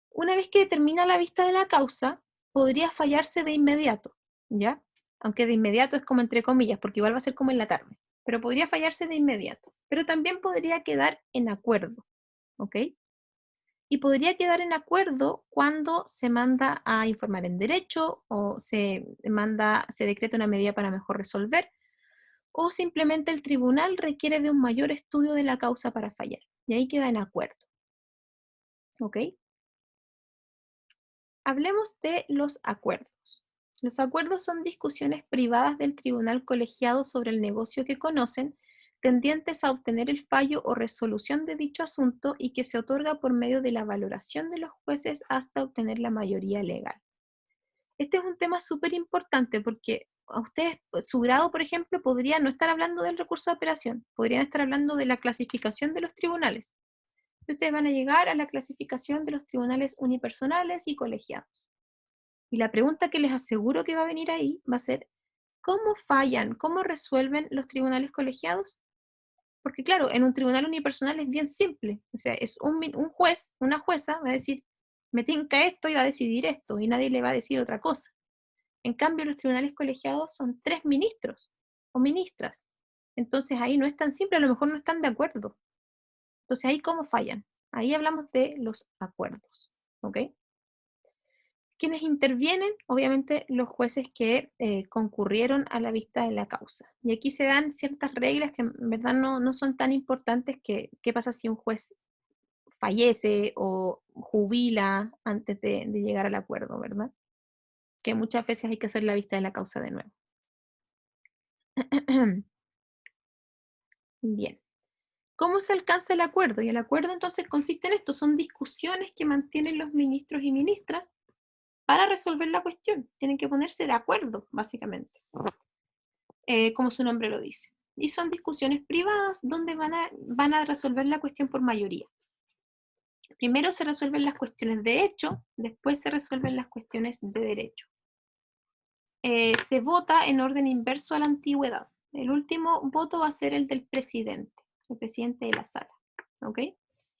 A: Una vez que termina la vista de la causa, podría fallarse de inmediato, ¿ya? Aunque de inmediato es como entre comillas, porque igual va a ser como en la tarde, pero podría fallarse de inmediato. Pero también podría quedar en acuerdo, ¿ok? Y podría quedar en acuerdo cuando se manda a informar en derecho o se decreta una medida para mejor resolver o simplemente el tribunal requiere de un mayor estudio de la causa para fallar. Y ahí queda en acuerdo. ¿Ok? Hablemos de los acuerdos. Los acuerdos son discusiones privadas del tribunal colegiado sobre el negocio que conocen, tendientes a obtener el fallo o resolución de dicho asunto y que se otorga por medio de la valoración de los jueces hasta obtener la mayoría legal. Este es un tema súper importante porque a ustedes, pues, su grado, por ejemplo, podría no estar hablando del recurso de apelación, podrían estar hablando de la clasificación de los tribunales. Y ustedes van a llegar a la clasificación de los tribunales unipersonales y colegiados. Y la pregunta que les aseguro que va a venir ahí va a ser, ¿cómo fallan, cómo resuelven los tribunales colegiados? Porque claro, en un tribunal unipersonal es bien simple, o sea, es un juez, una jueza, va a decir, me tinca esto y va a decidir esto, y nadie le va a decir otra cosa. En cambio, los tribunales colegiados son 3 ministros o ministras. Entonces ahí no es tan simple, a lo mejor no están de acuerdo. Entonces ahí cómo fallan. Ahí hablamos de los acuerdos. ¿Ok? Quienes intervienen, obviamente los jueces que concurrieron a la vista de la causa. Y aquí se dan ciertas reglas que en verdad no son tan importantes que qué pasa si un juez fallece o jubila antes de llegar al acuerdo, ¿verdad? Que muchas veces hay que hacer la vista de la causa de nuevo. Bien. ¿Cómo se alcanza el acuerdo? Y el acuerdo entonces consiste en esto, son discusiones que mantienen los ministros y ministras para resolver la cuestión. Tienen que ponerse de acuerdo, básicamente, como su nombre lo dice. Y son discusiones privadas donde van a resolver la cuestión por mayoría. Primero se resuelven las cuestiones de hecho, después se resuelven las cuestiones de derecho. Se vota en orden inverso a la antigüedad. El último voto va a ser el del presidente, el presidente de la sala. ¿Ok?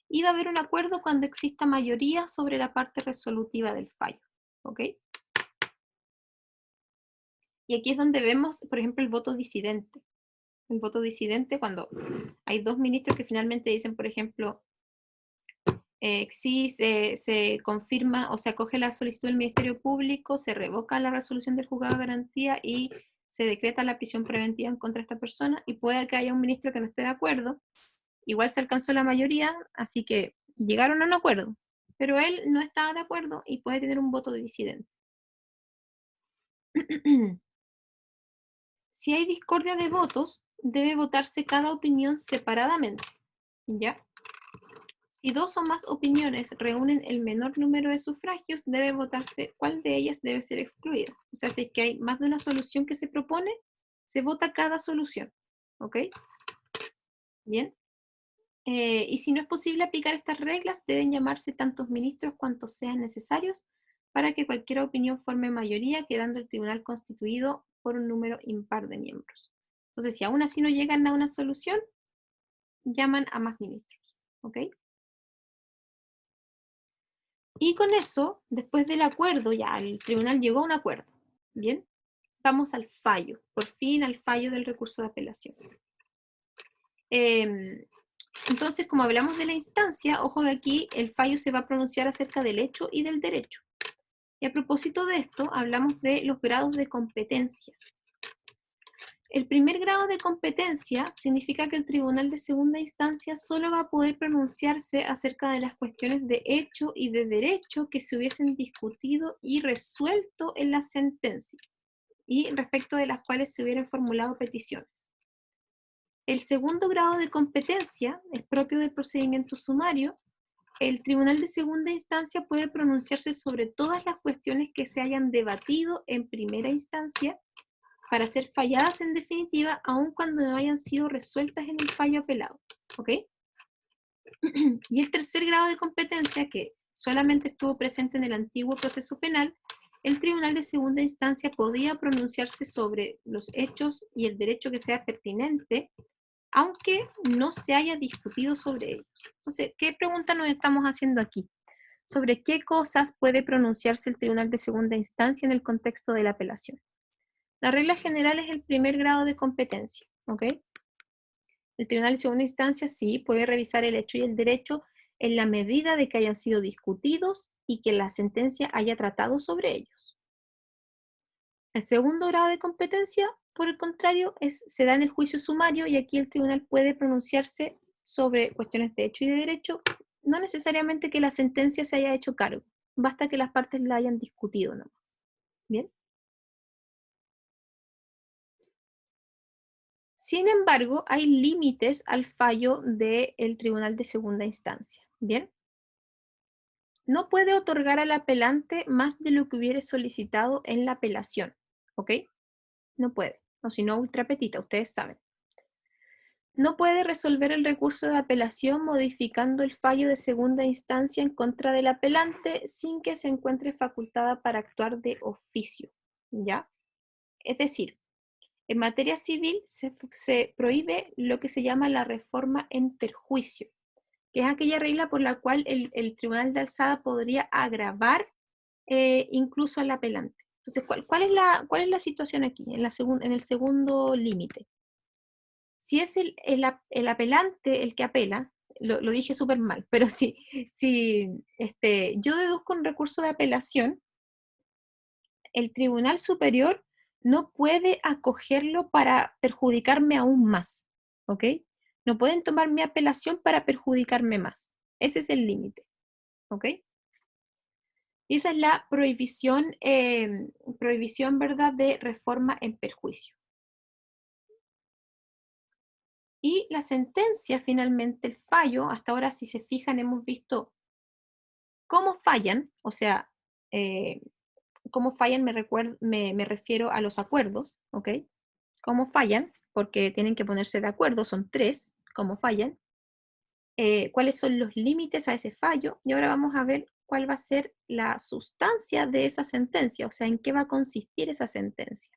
A: Y va a haber un acuerdo cuando exista mayoría sobre la parte resolutiva del fallo. ¿Ok? Y aquí es donde vemos, por ejemplo, el voto disidente. El voto disidente cuando hay dos ministros que finalmente dicen, por ejemplo, sí se confirma o se acoge la solicitud del Ministerio Público, se revoca la resolución del juzgado de garantía y se decreta la prisión preventiva en contra de esta persona, y puede que haya un ministro que no esté de acuerdo. Igual se alcanzó la mayoría, así que llegaron a un acuerdo, pero él no estaba de acuerdo y puede tener un voto de disidente. Si hay discordia de votos, debe votarse cada opinión separadamente, ¿ya? Si dos o más opiniones reúnen el menor número de sufragios, debe votarse cuál de ellas debe ser excluida. O sea, si es que hay más de una solución que se propone, se vota cada solución. ¿Ok? Bien. Y si no es posible aplicar estas reglas, deben llamarse tantos ministros cuantos sean necesarios para que cualquier opinión forme mayoría, quedando el tribunal constituido por un número impar de miembros. Entonces, si aún así no llegan a una solución, llaman a más ministros. ¿Ok? Y con eso, después del acuerdo, ya el tribunal llegó a un acuerdo. Bien, vamos al fallo, por fin al fallo del recurso de apelación. Entonces, como hablamos de la instancia, ojo que aquí el fallo se va a pronunciar acerca del hecho y del derecho. Y a propósito de esto, hablamos de los grados de competencia. El primer grado de competencia significa que el tribunal de segunda instancia solo va a poder pronunciarse acerca de las cuestiones de hecho y de derecho que se hubiesen discutido y resuelto en la sentencia, y respecto de las cuales se hubieran formulado peticiones. El segundo grado de competencia es propio del procedimiento sumario. El tribunal de segunda instancia puede pronunciarse sobre todas las cuestiones que se hayan debatido en primera instancia para ser falladas en definitiva, aun cuando no hayan sido resueltas en el fallo apelado. ¿Ok? Y el tercer grado de competencia, que solamente estuvo presente en el antiguo proceso penal, el tribunal de segunda instancia podía pronunciarse sobre los hechos y el derecho que sea pertinente, aunque no se haya discutido sobre ellos. Entonces, ¿qué pregunta nos estamos haciendo aquí? ¿Sobre qué cosas puede pronunciarse el tribunal de segunda instancia en el contexto de la apelación? La regla general es el primer grado de competencia, ¿ok? El tribunal de segunda instancia sí puede revisar el hecho y el derecho en la medida de que hayan sido discutidos y que la sentencia haya tratado sobre ellos. El segundo grado de competencia, por el contrario, se da en el juicio sumario, y aquí el tribunal puede pronunciarse sobre cuestiones de hecho y de derecho, no necesariamente que la sentencia se haya hecho cargo, basta que las partes la hayan discutido nomás. ¿Bien? Sin embargo, hay límites al fallo del tribunal de segunda instancia. ¿Bien? No puede otorgar al apelante más de lo que hubiere solicitado en la apelación. ¿Ok? No puede. O si no, ultrapetita, ustedes saben. No puede resolver el recurso de apelación modificando el fallo de segunda instancia en contra del apelante sin que se encuentre facultada para actuar de oficio. ¿Ya? Es decir, en materia civil se prohíbe lo que se llama la reforma en perjuicio, que es aquella regla por la cual el tribunal de alzada podría agravar incluso al apelante. Entonces, ¿cuál es la situación aquí, en el segundo límite? Si es el apelante el que apela, lo dije súper mal, pero si yo deduzco un recurso de apelación, el Tribunal Superior no puede acogerlo para perjudicarme aún más, ¿ok? No pueden tomar mi apelación para perjudicarme más. Ese es el límite, ¿ok? Y esa es la prohibición, prohibición, ¿verdad?, de reforma en perjuicio. Y la sentencia, finalmente, el fallo, hasta ahora, si se fijan, hemos visto cómo fallan, o sea, eh, cómo fallan me refiero a los acuerdos, ¿ok? Cómo fallan, porque tienen que ponerse de acuerdo, son tres, cómo fallan, cuáles son los límites a ese fallo, y ahora vamos a ver cuál va a ser la sustancia de esa sentencia, o sea, en qué va a consistir esa sentencia.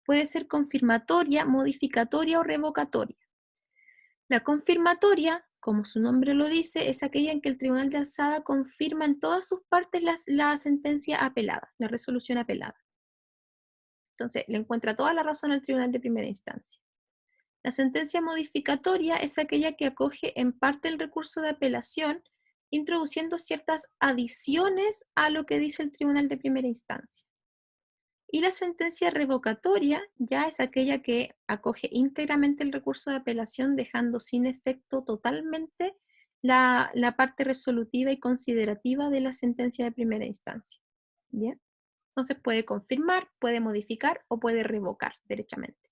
A: Puede ser confirmatoria, modificatoria o revocatoria. La confirmatoria, como su nombre lo dice, es aquella en que el Tribunal de Alzada confirma en todas sus partes la sentencia apelada, la resolución apelada. Entonces, le encuentra toda la razón al Tribunal de Primera Instancia. La sentencia modificatoria es aquella que acoge en parte el recurso de apelación, introduciendo ciertas adiciones a lo que dice el Tribunal de Primera Instancia. Y la sentencia revocatoria ya es aquella que acoge íntegramente el recurso de apelación, dejando sin efecto totalmente la parte resolutiva y considerativa de la sentencia de primera instancia. Bien, entonces puede confirmar, puede modificar o puede revocar derechamente.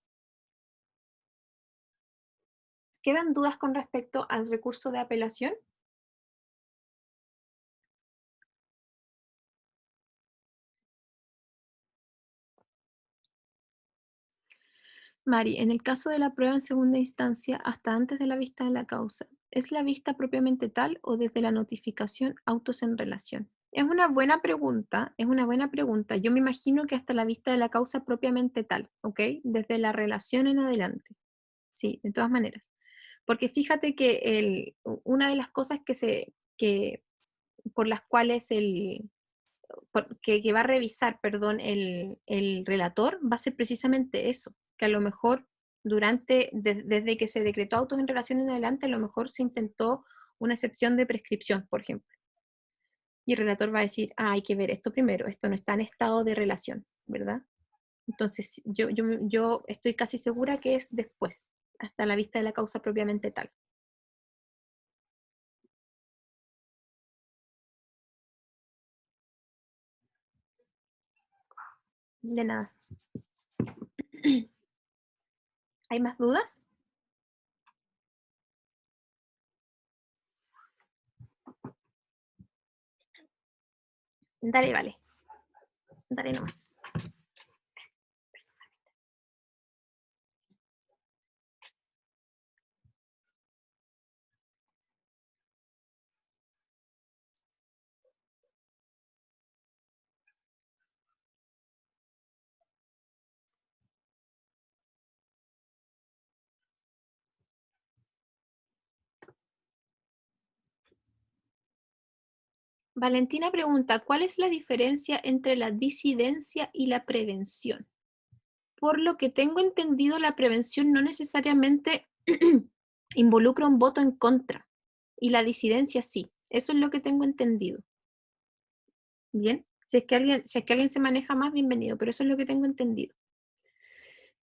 A: ¿Quedan dudas con respecto al recurso de apelación? Mari, en el caso de la prueba en segunda instancia, hasta antes de la vista de la causa, ¿es la vista propiamente tal o desde la notificación autos en relación? Es una buena pregunta, es una buena pregunta. Yo me imagino que hasta la vista de la causa propiamente tal, ¿ok? Desde la relación en adelante. Sí, de todas maneras. Porque fíjate que una de las cosas por las cuales que va a revisar, perdón, el relator, va a ser precisamente eso, que a lo mejor desde que se decretó autos en relación en adelante, a lo mejor se intentó una excepción de prescripción, por ejemplo. Y el relator va a decir, ah, hay que ver esto primero, esto no está en estado de relación, ¿verdad? Entonces, yo estoy casi segura que es después, hasta la vista de la causa propiamente tal. De nada. ¿Hay más dudas? Dale, vale. Dale nomás. Valentina pregunta, ¿cuál es la diferencia entre la disidencia y la prevención? Por lo que tengo entendido, la prevención no necesariamente involucra un voto en contra, y la disidencia sí. Eso es lo que tengo entendido. Bien, si es que alguien se maneja más, bienvenido, pero eso es lo que tengo entendido.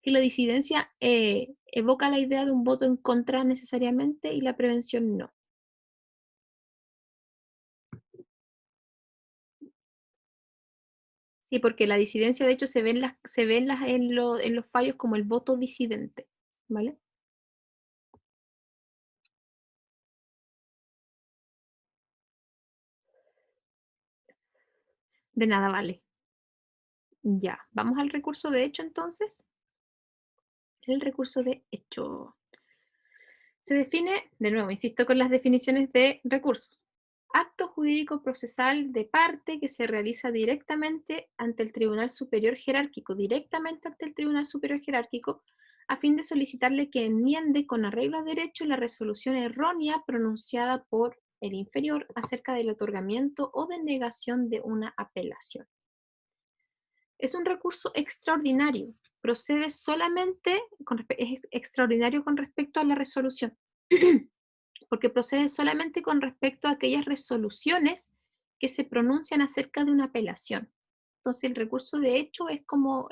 A: Que la disidencia evoca la idea de un voto en contra necesariamente y la prevención no. Sí, porque la disidencia de hecho se ve en los fallos como el voto disidente, ¿vale? De nada vale. Ya, vamos al recurso de hecho entonces. El recurso de hecho. Se define, de nuevo, insisto con las definiciones de recursos. Acto jurídico procesal de parte que se realiza directamente ante el Tribunal Superior Jerárquico, directamente ante el Tribunal Superior Jerárquico, a fin de solicitarle que enmiende con arreglo a derecho la resolución errónea pronunciada por el inferior acerca del otorgamiento o denegación de una apelación. Es un recurso extraordinario, procede solamente, es extraordinario con respecto a la resolución, porque procede solamente con respecto a aquellas resoluciones que se pronuncian acerca de una apelación. Entonces el recurso de hecho es como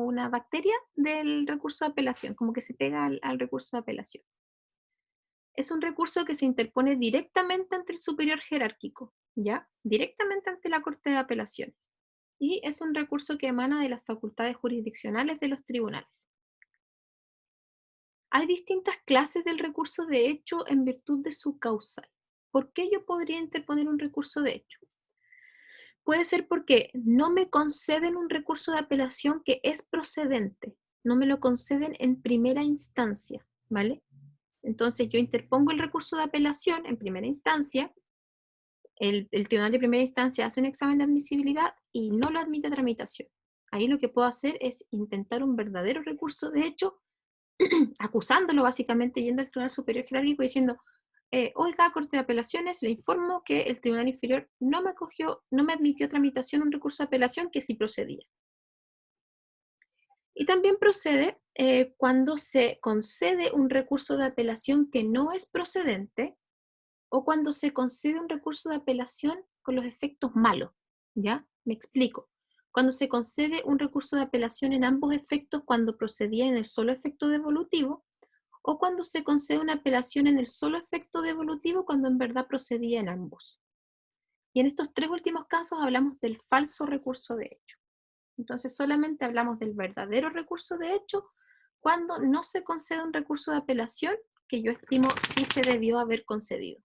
A: una bacteria del recurso de apelación, como que se pega al recurso de apelación. es un recurso que se interpone directamente ante el superior jerárquico, ¿ya? Directamente ante la Corte de Apelaciones. Y es un recurso que emana de las facultades jurisdiccionales de los tribunales. Hay distintas clases del recurso de hecho en virtud de su causal. ¿Por qué yo podría interponer un recurso de hecho? Puede ser porque no me conceden un recurso de apelación que es procedente, no me lo conceden en primera instancia, ¿vale? Entonces yo interpongo el recurso de apelación en primera instancia, el tribunal de primera instancia hace un examen de admisibilidad y no lo admite a tramitación. Ahí lo que puedo hacer es intentar un verdadero recurso de hecho, acusándolo básicamente, yendo al Tribunal Superior Jerárquico y diciendo, oiga, Corte de Apelaciones, le informo que el Tribunal Inferior no me admitió tramitación un recurso de apelación que sí procedía. Y también procede cuando se concede un recurso de apelación que no es procedente o cuando se concede un recurso de apelación con los efectos malos. ¿Ya? Me explico. Cuando se concede un recurso de apelación en ambos efectos cuando procedía en el solo efecto devolutivo, o cuando se concede una apelación en el solo efecto devolutivo cuando en verdad procedía en ambos. Y en estos tres últimos casos hablamos del falso recurso de hecho. Entonces solamente hablamos del verdadero recurso de hecho cuando no se concede un recurso de apelación que yo estimo sí se debió haber concedido.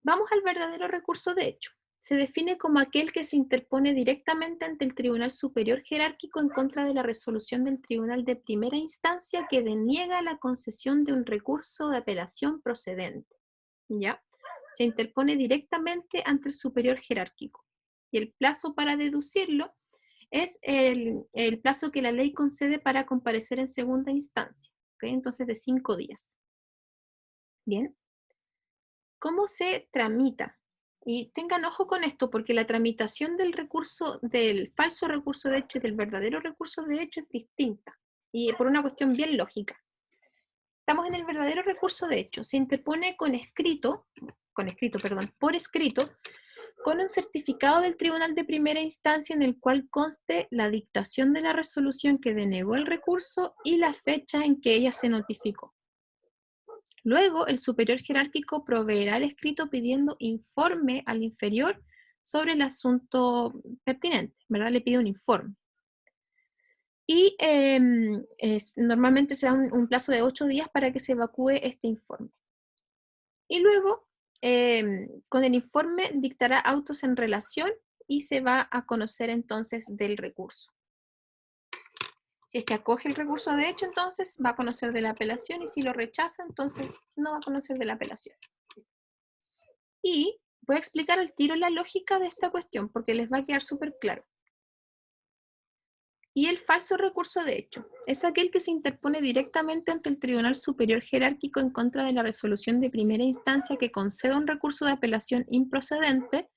A: Vamos al verdadero recurso de hecho. Se define como aquel que se interpone directamente ante el Tribunal Superior Jerárquico en contra de la resolución del Tribunal de Primera Instancia que deniega la concesión de un recurso de apelación procedente. ¿Ya? Se interpone directamente ante el Superior Jerárquico. Y el plazo para deducirlo es el plazo que la ley concede para comparecer en segunda instancia. ¿Okay? Entonces, de 5 días. Bien. ¿Cómo se tramita? Y tengan ojo con esto, porque la tramitación del recurso, del falso recurso de hecho y del verdadero recurso de hecho es distinta, y por una cuestión bien lógica. Estamos en el verdadero recurso de hecho, se interpone por escrito, con un certificado del Tribunal de Primera Instancia en el cual conste la dictación de la resolución que denegó el recurso y la fecha en que ella se notificó. Luego, el superior jerárquico proveerá el escrito pidiendo informe al inferior sobre el asunto pertinente, ¿verdad? Le pide un informe. Y normalmente se da un plazo de 8 días para que se evacúe este informe. Y luego, con el informe, dictará autos en relación y se va a conocer entonces del recurso. Si es que acoge el recurso de hecho, entonces va a conocer de la apelación, y si lo rechaza, entonces no va a conocer de la apelación. Y voy a explicar al tiro la lógica de esta cuestión, porque les va a quedar súper claro. Y el falso recurso de hecho es aquel que se interpone directamente ante el Tribunal Superior Jerárquico en contra de la resolución de primera instancia que conceda un recurso de apelación improcedente,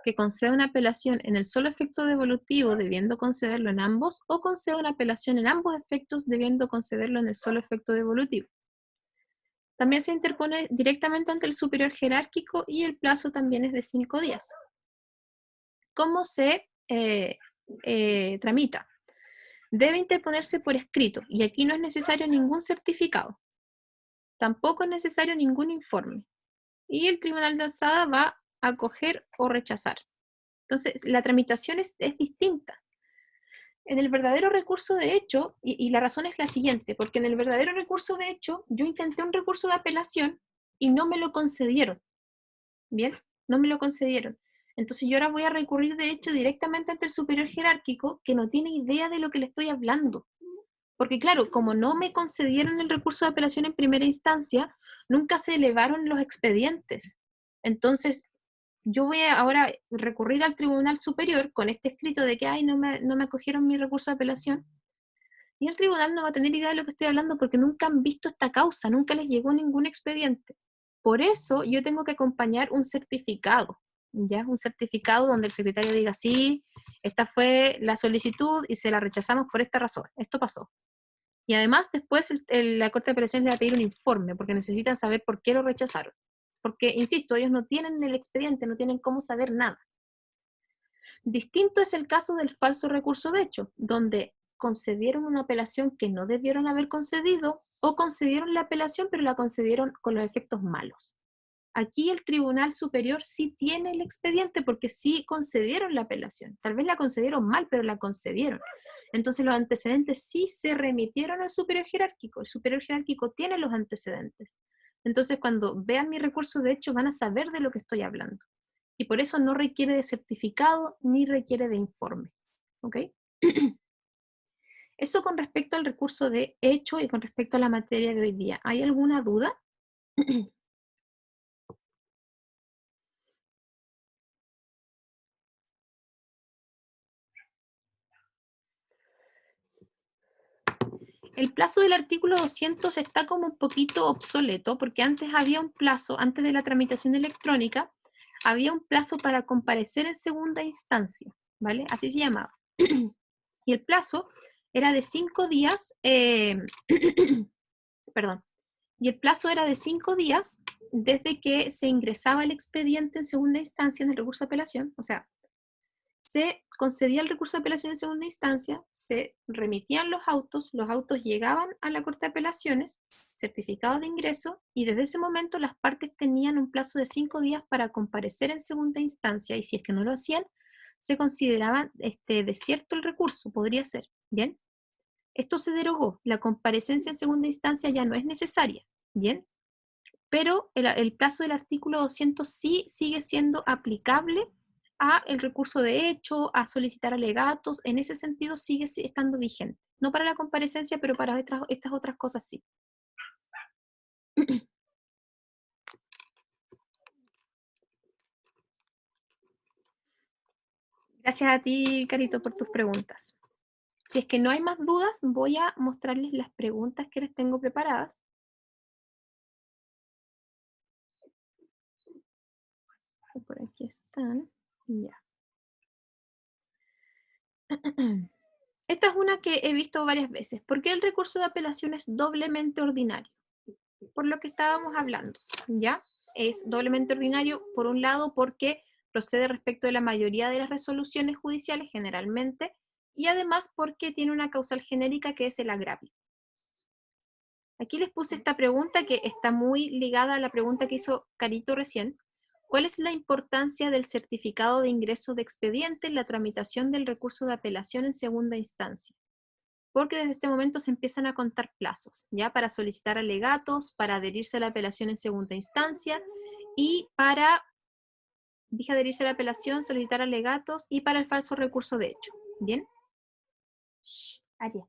A: que conceda una apelación en el solo efecto devolutivo debiendo concederlo en ambos, o conceda una apelación en ambos efectos debiendo concederlo en el solo efecto devolutivo. También se interpone directamente ante el superior jerárquico y el plazo también es de 5 días. ¿Cómo se tramita? Debe interponerse por escrito y aquí no es necesario ningún certificado. Tampoco es necesario ningún informe. Y el tribunal de alzada va a acoger o rechazar. Entonces, la tramitación es distinta. En el verdadero recurso de hecho, y la razón es la siguiente, porque en el verdadero recurso de hecho, yo intenté un recurso de apelación y no me lo concedieron. ¿Bien? No me lo concedieron. Entonces yo ahora voy a recurrir de hecho directamente ante el superior jerárquico que no tiene idea de lo que le estoy hablando. Porque claro, como no me concedieron el recurso de apelación en primera instancia, nunca se elevaron los expedientes. Entonces, yo voy a ahora recurrir al Tribunal Superior con este escrito de que, ay, no me acogieron mi recurso de apelación. Y el tribunal no va a tener idea de lo que estoy hablando porque nunca han visto esta causa, nunca les llegó ningún expediente. Por eso yo tengo que acompañar un certificado, ¿ya? Un certificado donde el secretario diga, sí, esta fue la solicitud y se la rechazamos por esta razón. Esto pasó. Y además después la Corte de Apelaciones le va a pedir un informe porque necesitan saber por qué lo rechazaron. Porque, insisto, ellos no tienen el expediente, no tienen cómo saber nada. Distinto es el caso del falso recurso de hecho, donde concedieron una apelación que no debieron haber concedido, o concedieron la apelación, pero la concedieron con los efectos malos. Aquí el Tribunal Superior sí tiene el expediente porque sí concedieron la apelación. Tal vez la concedieron mal, pero la concedieron. Entonces los antecedentes sí se remitieron al superior jerárquico. El superior jerárquico tiene los antecedentes. Entonces cuando vean mi recurso de hecho van a saber de lo que estoy hablando. Y por eso no requiere de certificado ni requiere de informe. ¿Ok? Eso con respecto al recurso de hecho y con respecto a la materia de hoy día. ¿Hay alguna duda? El plazo del artículo 200 está como un poquito obsoleto porque antes había un plazo, antes de la tramitación electrónica, había un plazo para comparecer en segunda instancia, ¿vale? Así se llamaba. Y el plazo era de 5 días, perdón, y el plazo era de 5 días desde que se ingresaba el expediente en segunda instancia en el recurso de apelación, o sea, se concedía el recurso de apelación en segunda instancia, se remitían los autos llegaban a la Corte de Apelaciones, certificados de ingreso, y desde ese momento las partes tenían un plazo de 5 días para comparecer en segunda instancia, y si es que no lo hacían, se consideraba desierto el recurso, podría ser, ¿bien? Esto se derogó, la comparecencia en segunda instancia ya no es necesaria, ¿bien? Pero el plazo del artículo 200 sí sigue siendo aplicable a el recurso de hecho, a solicitar alegatos, en ese sentido sigue estando vigente. No para la comparecencia, pero para estas otras cosas sí. Gracias a ti, Carito, por tus preguntas. Si es que no hay más dudas, voy a mostrarles las preguntas que les tengo preparadas. Por aquí están. Ya. Esta es una que he visto varias veces. ¿Por qué el recurso de apelación es doblemente ordinario? Por lo que estábamos hablando, ¿ya? Es doblemente ordinario, por un lado, porque procede respecto de la mayoría de las resoluciones judiciales generalmente, y además porque tiene una causal genérica que es el agravio. Aquí les puse esta pregunta que está muy ligada a la pregunta que hizo Carito recién. ¿Cuál es la importancia del certificado de ingreso de expediente en la tramitación del recurso de apelación en segunda instancia? Porque desde este momento se empiezan a contar plazos, ¿ya? Para solicitar alegatos, para adherirse a la apelación en segunda instancia y para, dije adherirse a la apelación, solicitar alegatos y para el falso recurso de hecho, ¿bien? Aria.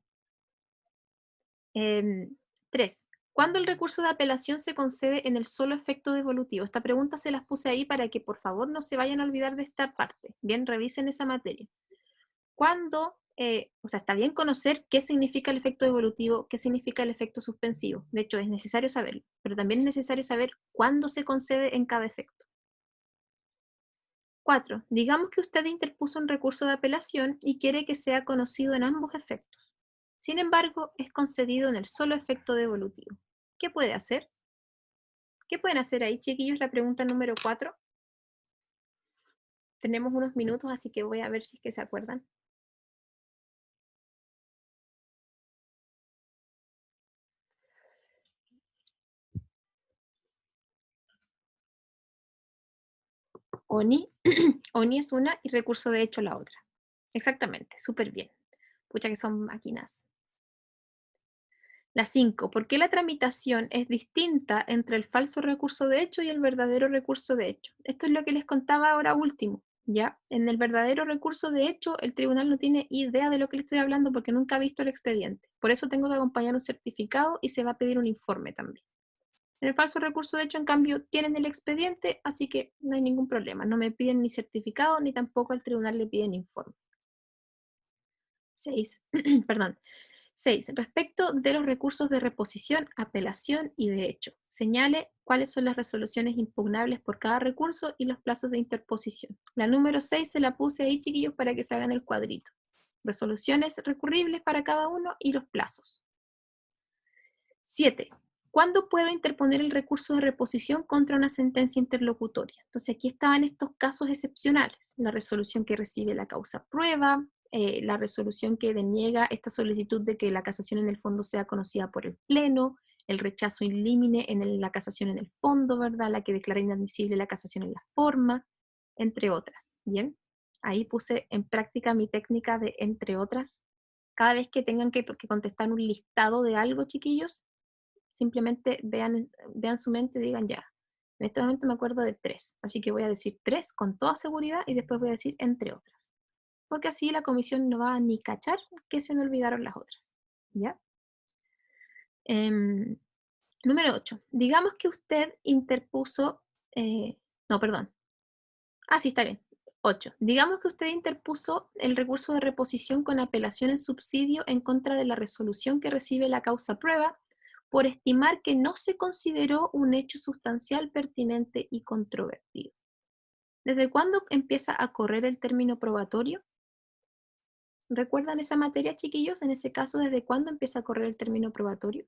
A: 3. ¿Cuándo el recurso de apelación se concede en el solo efecto devolutivo? Esta pregunta se las puse ahí para que por favor no se vayan a olvidar de esta parte. Bien, revisen esa materia. ¿Cuándo, o sea, está bien conocer qué significa el efecto devolutivo, qué significa el efecto suspensivo? De hecho, es necesario saberlo, pero también es necesario saber cuándo se concede en cada efecto. 4. Digamos que usted interpuso un recurso de apelación y quiere que sea conocido en ambos efectos. Sin embargo, es concedido en el solo efecto devolutivo. ¿Qué puede hacer? ¿Qué pueden hacer ahí, chiquillos? La pregunta número 4. Tenemos unos minutos, así que voy a ver si es que se acuerdan. ONI, ONI es una y recurso de hecho la otra. Exactamente, súper bien. Pucha que son máquinas. La 5. ¿Por qué la tramitación es distinta entre el falso recurso de hecho y el verdadero recurso de hecho? Esto es lo que les contaba ahora último, ¿ya? En el verdadero recurso de hecho, el tribunal no tiene idea de lo que le estoy hablando porque nunca ha visto el expediente. Por eso tengo que acompañar un certificado y se va a pedir un informe también. En el falso recurso de hecho, en cambio, tienen el expediente, así que no hay ningún problema. No me piden ni certificado, ni tampoco al tribunal le piden informe. 6. Perdón. 6. Respecto de los recursos de reposición, apelación y de hecho, señale cuáles son las resoluciones impugnables por cada recurso y los plazos de interposición. La número 6 se la puse ahí, chiquillos, para que se hagan el cuadrito. Resoluciones recurribles para cada uno y los plazos. 7. ¿Cuándo puedo interponer el recurso de reposición contra una sentencia interlocutoria? Entonces aquí estaban estos casos excepcionales. La resolución que recibe la causa prueba, la resolución que deniega esta solicitud de que la casación en el fondo sea conocida por el Pleno, el rechazo in limine en la casación en el fondo, ¿verdad? La que declara inadmisible la casación en la forma, entre otras, ¿bien? Ahí puse en práctica mi técnica de entre otras. Cada vez que tengan que contestar un listado de algo, chiquillos, simplemente vean su mente y digan ya. En este momento me acuerdo de 3, así que voy a decir 3 con toda seguridad y después voy a decir entre otras. Porque así la comisión no va a ni cachar que se me olvidaron las otras. ¿Ya? Em, Número 8. Digamos que usted interpuso, no, perdón. Ah, sí, está bien. 8. Digamos que usted interpuso el recurso de reposición con apelación en subsidio en contra de la resolución que recibe la causa prueba por estimar que no se consideró un hecho sustancial pertinente y controvertido. ¿Desde cuándo empieza a correr el término probatorio? ¿Recuerdan esa materia, chiquillos? En ese caso, ¿desde cuándo empieza a correr el término probatorio?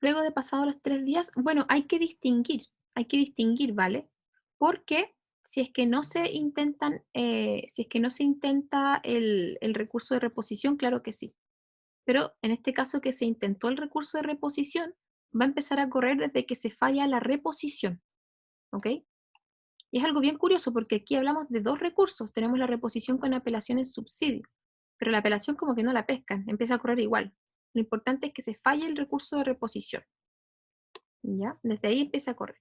A: Luego de pasados los 3 días, bueno, hay que distinguir, ¿vale? Porque si es que no se intentan, si es que no se intenta el recurso de reposición, claro que sí. Pero en este caso que se intentó el recurso de reposición, va a empezar a correr desde que se falla la reposición, ¿ok? Y es algo bien curioso porque aquí hablamos de 2 recursos. Tenemos la reposición con apelación en subsidio, pero la apelación como que no la pescan, empieza a correr igual. Lo importante es que se falle el recurso de reposición. ¿Ya? Desde ahí empieza a correr.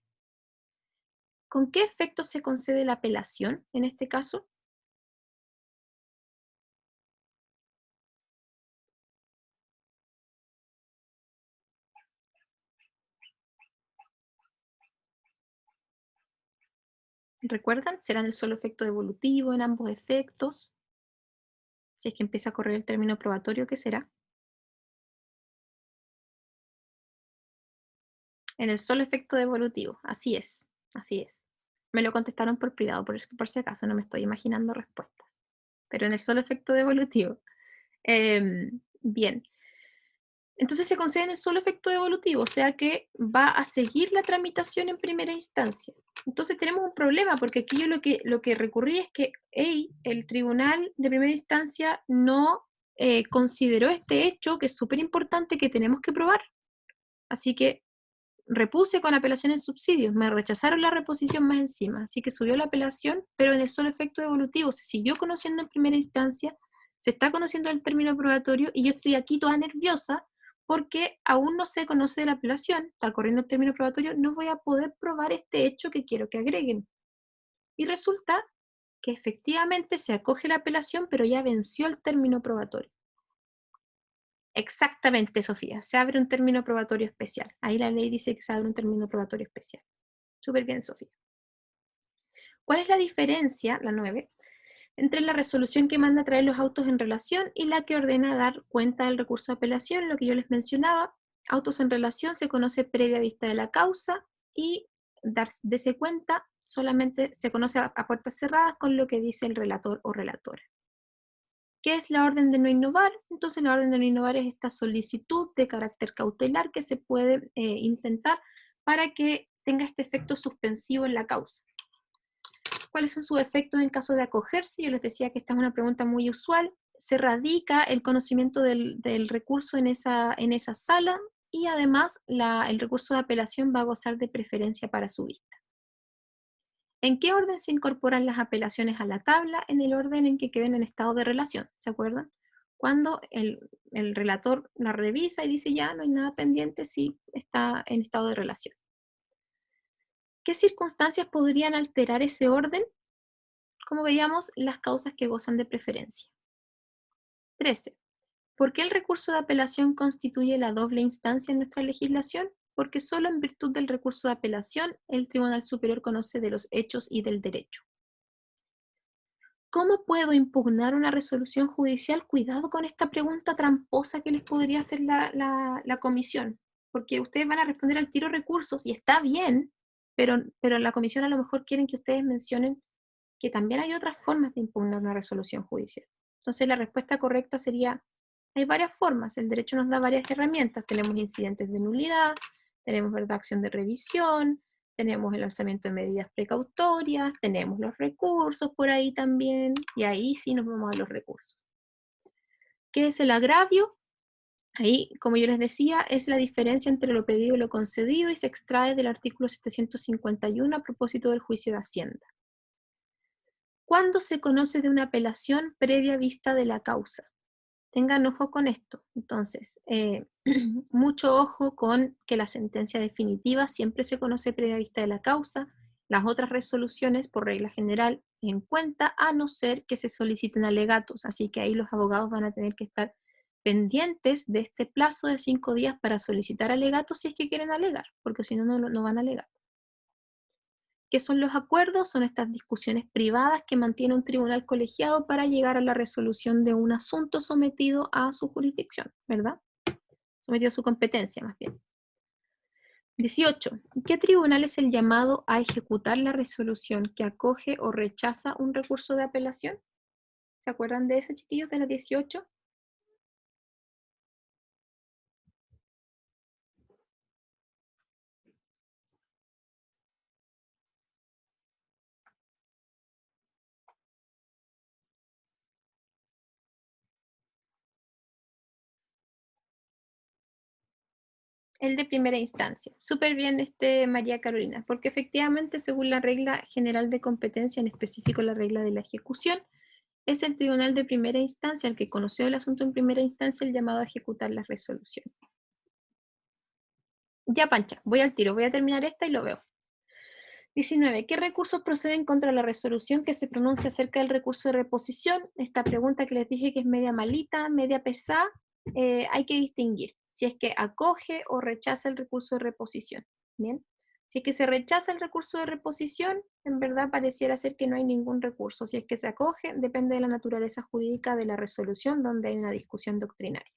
A: ¿Con qué efecto se concede la apelación en este caso? ¿Recuerdan? ¿Será el solo efecto devolutivo en ambos efectos? Si es que empieza a correr el término probatorio, ¿qué será? En el solo efecto devolutivo, así es, así es. Me lo contestaron por privado, por si acaso, no me estoy imaginando respuestas. Pero en el solo efecto devolutivo. Bien, entonces se concede en el solo efecto devolutivo, o sea que va a seguir la tramitación en primera instancia. Entonces tenemos un problema, porque aquí yo lo que recurrí es que el tribunal de primera instancia no consideró este hecho, que es súper importante, que tenemos que probar. Así que repuse con apelación en subsidios, me rechazaron la reposición más encima, así que subió la apelación, pero en el solo efecto devolutivo se siguió conociendo en primera instancia, se está conociendo el término probatorio y yo estoy aquí toda nerviosa porque aún no se conoce la apelación, está corriendo el término probatorio, no voy a poder probar este hecho que quiero que agreguen. Y resulta que efectivamente se acoge la apelación, pero ya venció el término probatorio. Exactamente, Sofía. Se abre un término probatorio especial. Ahí la ley dice que se abre un término probatorio especial. Súper bien, Sofía. ¿Cuál es la diferencia, la 9, entre la resolución que manda traer los autos en relación y la que ordena dar cuenta del recurso de apelación? Lo que yo les mencionaba, autos en relación se conoce previa vista de la causa y darse cuenta solamente se conoce a puertas cerradas con lo que dice el relator o relatora. ¿Qué es la orden de no innovar? Entonces la orden de no innovar es esta solicitud de carácter cautelar que se puede intentar para que tenga este efecto suspensivo en la causa. ¿Cuáles son sus efectos en caso de acogerse? Yo les decía que esta es una pregunta muy usual. Se radica el conocimiento del recurso en esa sala y además el recurso de apelación va a gozar de preferencia para su vista. ¿En qué orden se incorporan las apelaciones a la tabla? En el orden en que queden en estado de relación, ¿se acuerdan? Cuando el relator la revisa y dice ya no hay nada pendiente, sí está en estado de relación. ¿Qué circunstancias podrían alterar ese orden? Como veíamos, las causas que gozan de preferencia. 13. ¿Por qué el recurso de apelación constituye la doble instancia en nuestra legislación? Porque solo en virtud del recurso de apelación el Tribunal Superior conoce de los hechos y del derecho. ¿Cómo puedo impugnar una resolución judicial? Cuidado con esta pregunta tramposa que les podría hacer la comisión, porque ustedes van a responder al tiro recursos y está bien, pero la comisión a lo mejor quieren que ustedes mencionen que también hay otras formas de impugnar una resolución judicial. Entonces la respuesta correcta sería, hay varias formas, el derecho nos da varias herramientas, tenemos incidentes de nulidad, Tenemos, ¿verdad?, acción de revisión, tenemos el alzamiento de medidas precautorias, tenemos los recursos por ahí también, y ahí sí nos vamos a los recursos. ¿Qué es el agravio? Ahí, como yo les decía, es la diferencia entre lo pedido y lo concedido y se extrae del artículo 751 a propósito del juicio de Hacienda. ¿Cuándo se conoce de una apelación previa vista de la causa? Tengan ojo con esto. Entonces, mucho ojo con que la sentencia definitiva siempre se conoce previa vista de la causa, las otras resoluciones por regla general en cuenta, a no ser que se soliciten alegatos. Así que ahí los abogados van a tener que estar pendientes de este plazo de 5 días para solicitar alegatos si es que quieren alegar, porque si no, no van a alegar. ¿Qué son los acuerdos? Son estas discusiones privadas que mantiene un tribunal colegiado para llegar a la resolución de un asunto sometido a su jurisdicción, ¿verdad? Sometido a su competencia, más bien. 18. ¿Qué tribunal es el llamado a ejecutar la resolución que acoge o rechaza un recurso de apelación? ¿Se acuerdan de eso, chiquillos, de las 18? El de primera instancia. Súper bien, María Carolina, porque efectivamente, según la regla general de competencia, en específico la regla de la ejecución, es el tribunal de primera instancia el que conoció el asunto en primera instancia el llamado a ejecutar las resoluciones. Ya, Pancha, voy al tiro, voy a terminar esta y lo veo. 19. ¿Qué recursos proceden contra la resolución que se pronuncia acerca del recurso de reposición? Esta pregunta que les dije que es media malita, media pesada, hay que distinguir si es que acoge o rechaza el recurso de reposición. Bien. Si es que se rechaza el recurso de reposición, en verdad pareciera ser que no hay ningún recurso. Si es que se acoge, depende de la naturaleza jurídica de la resolución, donde hay una discusión doctrinaria.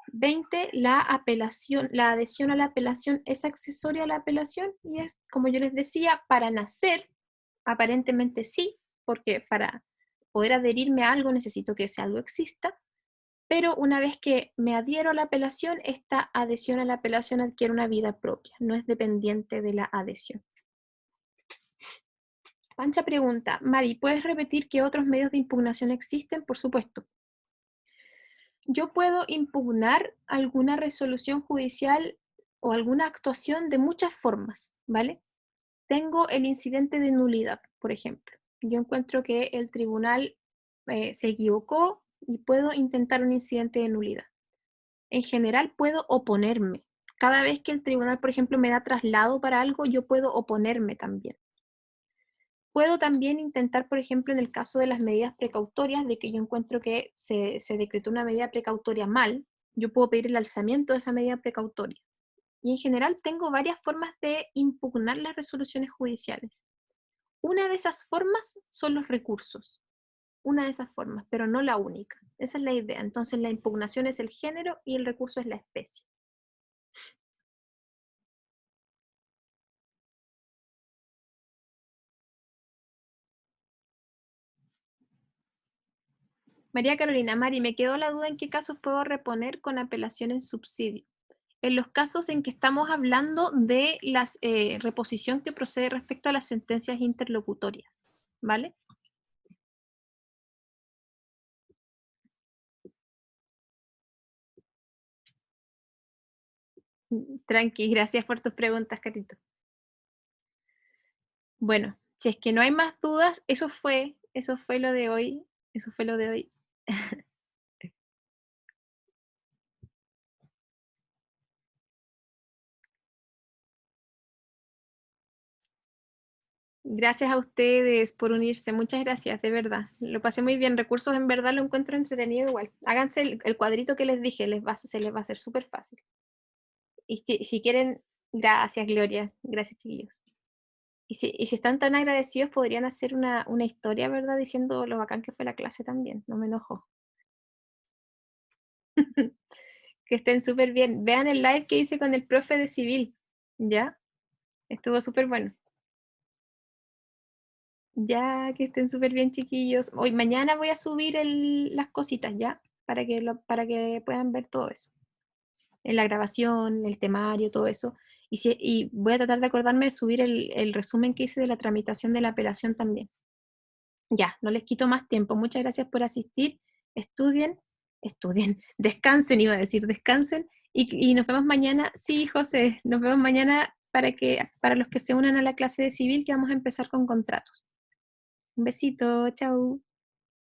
A: 20. La adhesión a la apelación es accesoria a la apelación y es, como yo les decía, para nacer, aparentemente sí, porque para poder adherirme a algo necesito que ese algo exista, pero una vez que me adhiero a la apelación, esta adhesión a la apelación adquiere una vida propia, no es dependiente de la adhesión. Pancha pregunta, Mari, ¿puedes repetir qué otros medios de impugnación existen? Por supuesto. Yo puedo impugnar alguna resolución judicial o alguna actuación de muchas formas, ¿vale? Tengo el incidente de nulidad, por ejemplo. Yo encuentro que el tribunal se equivocó y puedo intentar un incidente de nulidad. En general puedo oponerme. Cada vez que el tribunal, por ejemplo, me da traslado para algo, yo puedo oponerme también. Puedo también intentar, por ejemplo, en el caso de las medidas precautorias, de que yo encuentro que se decretó una medida precautoria mal, yo puedo pedir el alzamiento de esa medida precautoria. Y en general tengo varias formas de impugnar las resoluciones judiciales. Una de esas formas son los recursos. Una de esas formas, pero no la única. Esa es la idea. Entonces la impugnación es el género y el recurso es la especie. María Carolina, Mari, me quedó la duda en qué casos puedo reponer con apelación en subsidio. En los casos en que estamos hablando de la reposición que procede respecto a las sentencias interlocutorias, ¿vale? Tranqui, gracias por tus preguntas, Carito. Bueno, si es que no hay más dudas, eso fue lo de hoy, eso fue lo de hoy. Gracias a ustedes por unirse, muchas gracias, de verdad. Lo pasé muy bien, recursos en verdad lo encuentro entretenido igual. Háganse el cuadrito que les dije, se les va a hacer súper fácil. Y si quieren, gracias Gloria, gracias chiquillos. Y si están tan agradecidos, podrían hacer una historia, ¿verdad? Diciendo lo bacán que fue la clase también, no me enojo. Que estén súper bien. Vean el live que hice con el profe de civil, ¿ya? Estuvo súper bueno. Ya, que estén súper bien, chiquillos. Hoy, mañana voy a subir las cositas, ¿ya? Para que puedan ver todo eso. en la grabación, el temario, todo eso. Y voy a tratar de acordarme de subir el resumen que hice de la tramitación de la apelación también. Ya, no les quito más tiempo. Muchas gracias por asistir. Estudien, estudien, descansen, iba a decir, descansen. Y nos vemos mañana. Sí, José, nos vemos mañana para los que se unan a la clase de civil que vamos a empezar con contratos. Un besito, chao.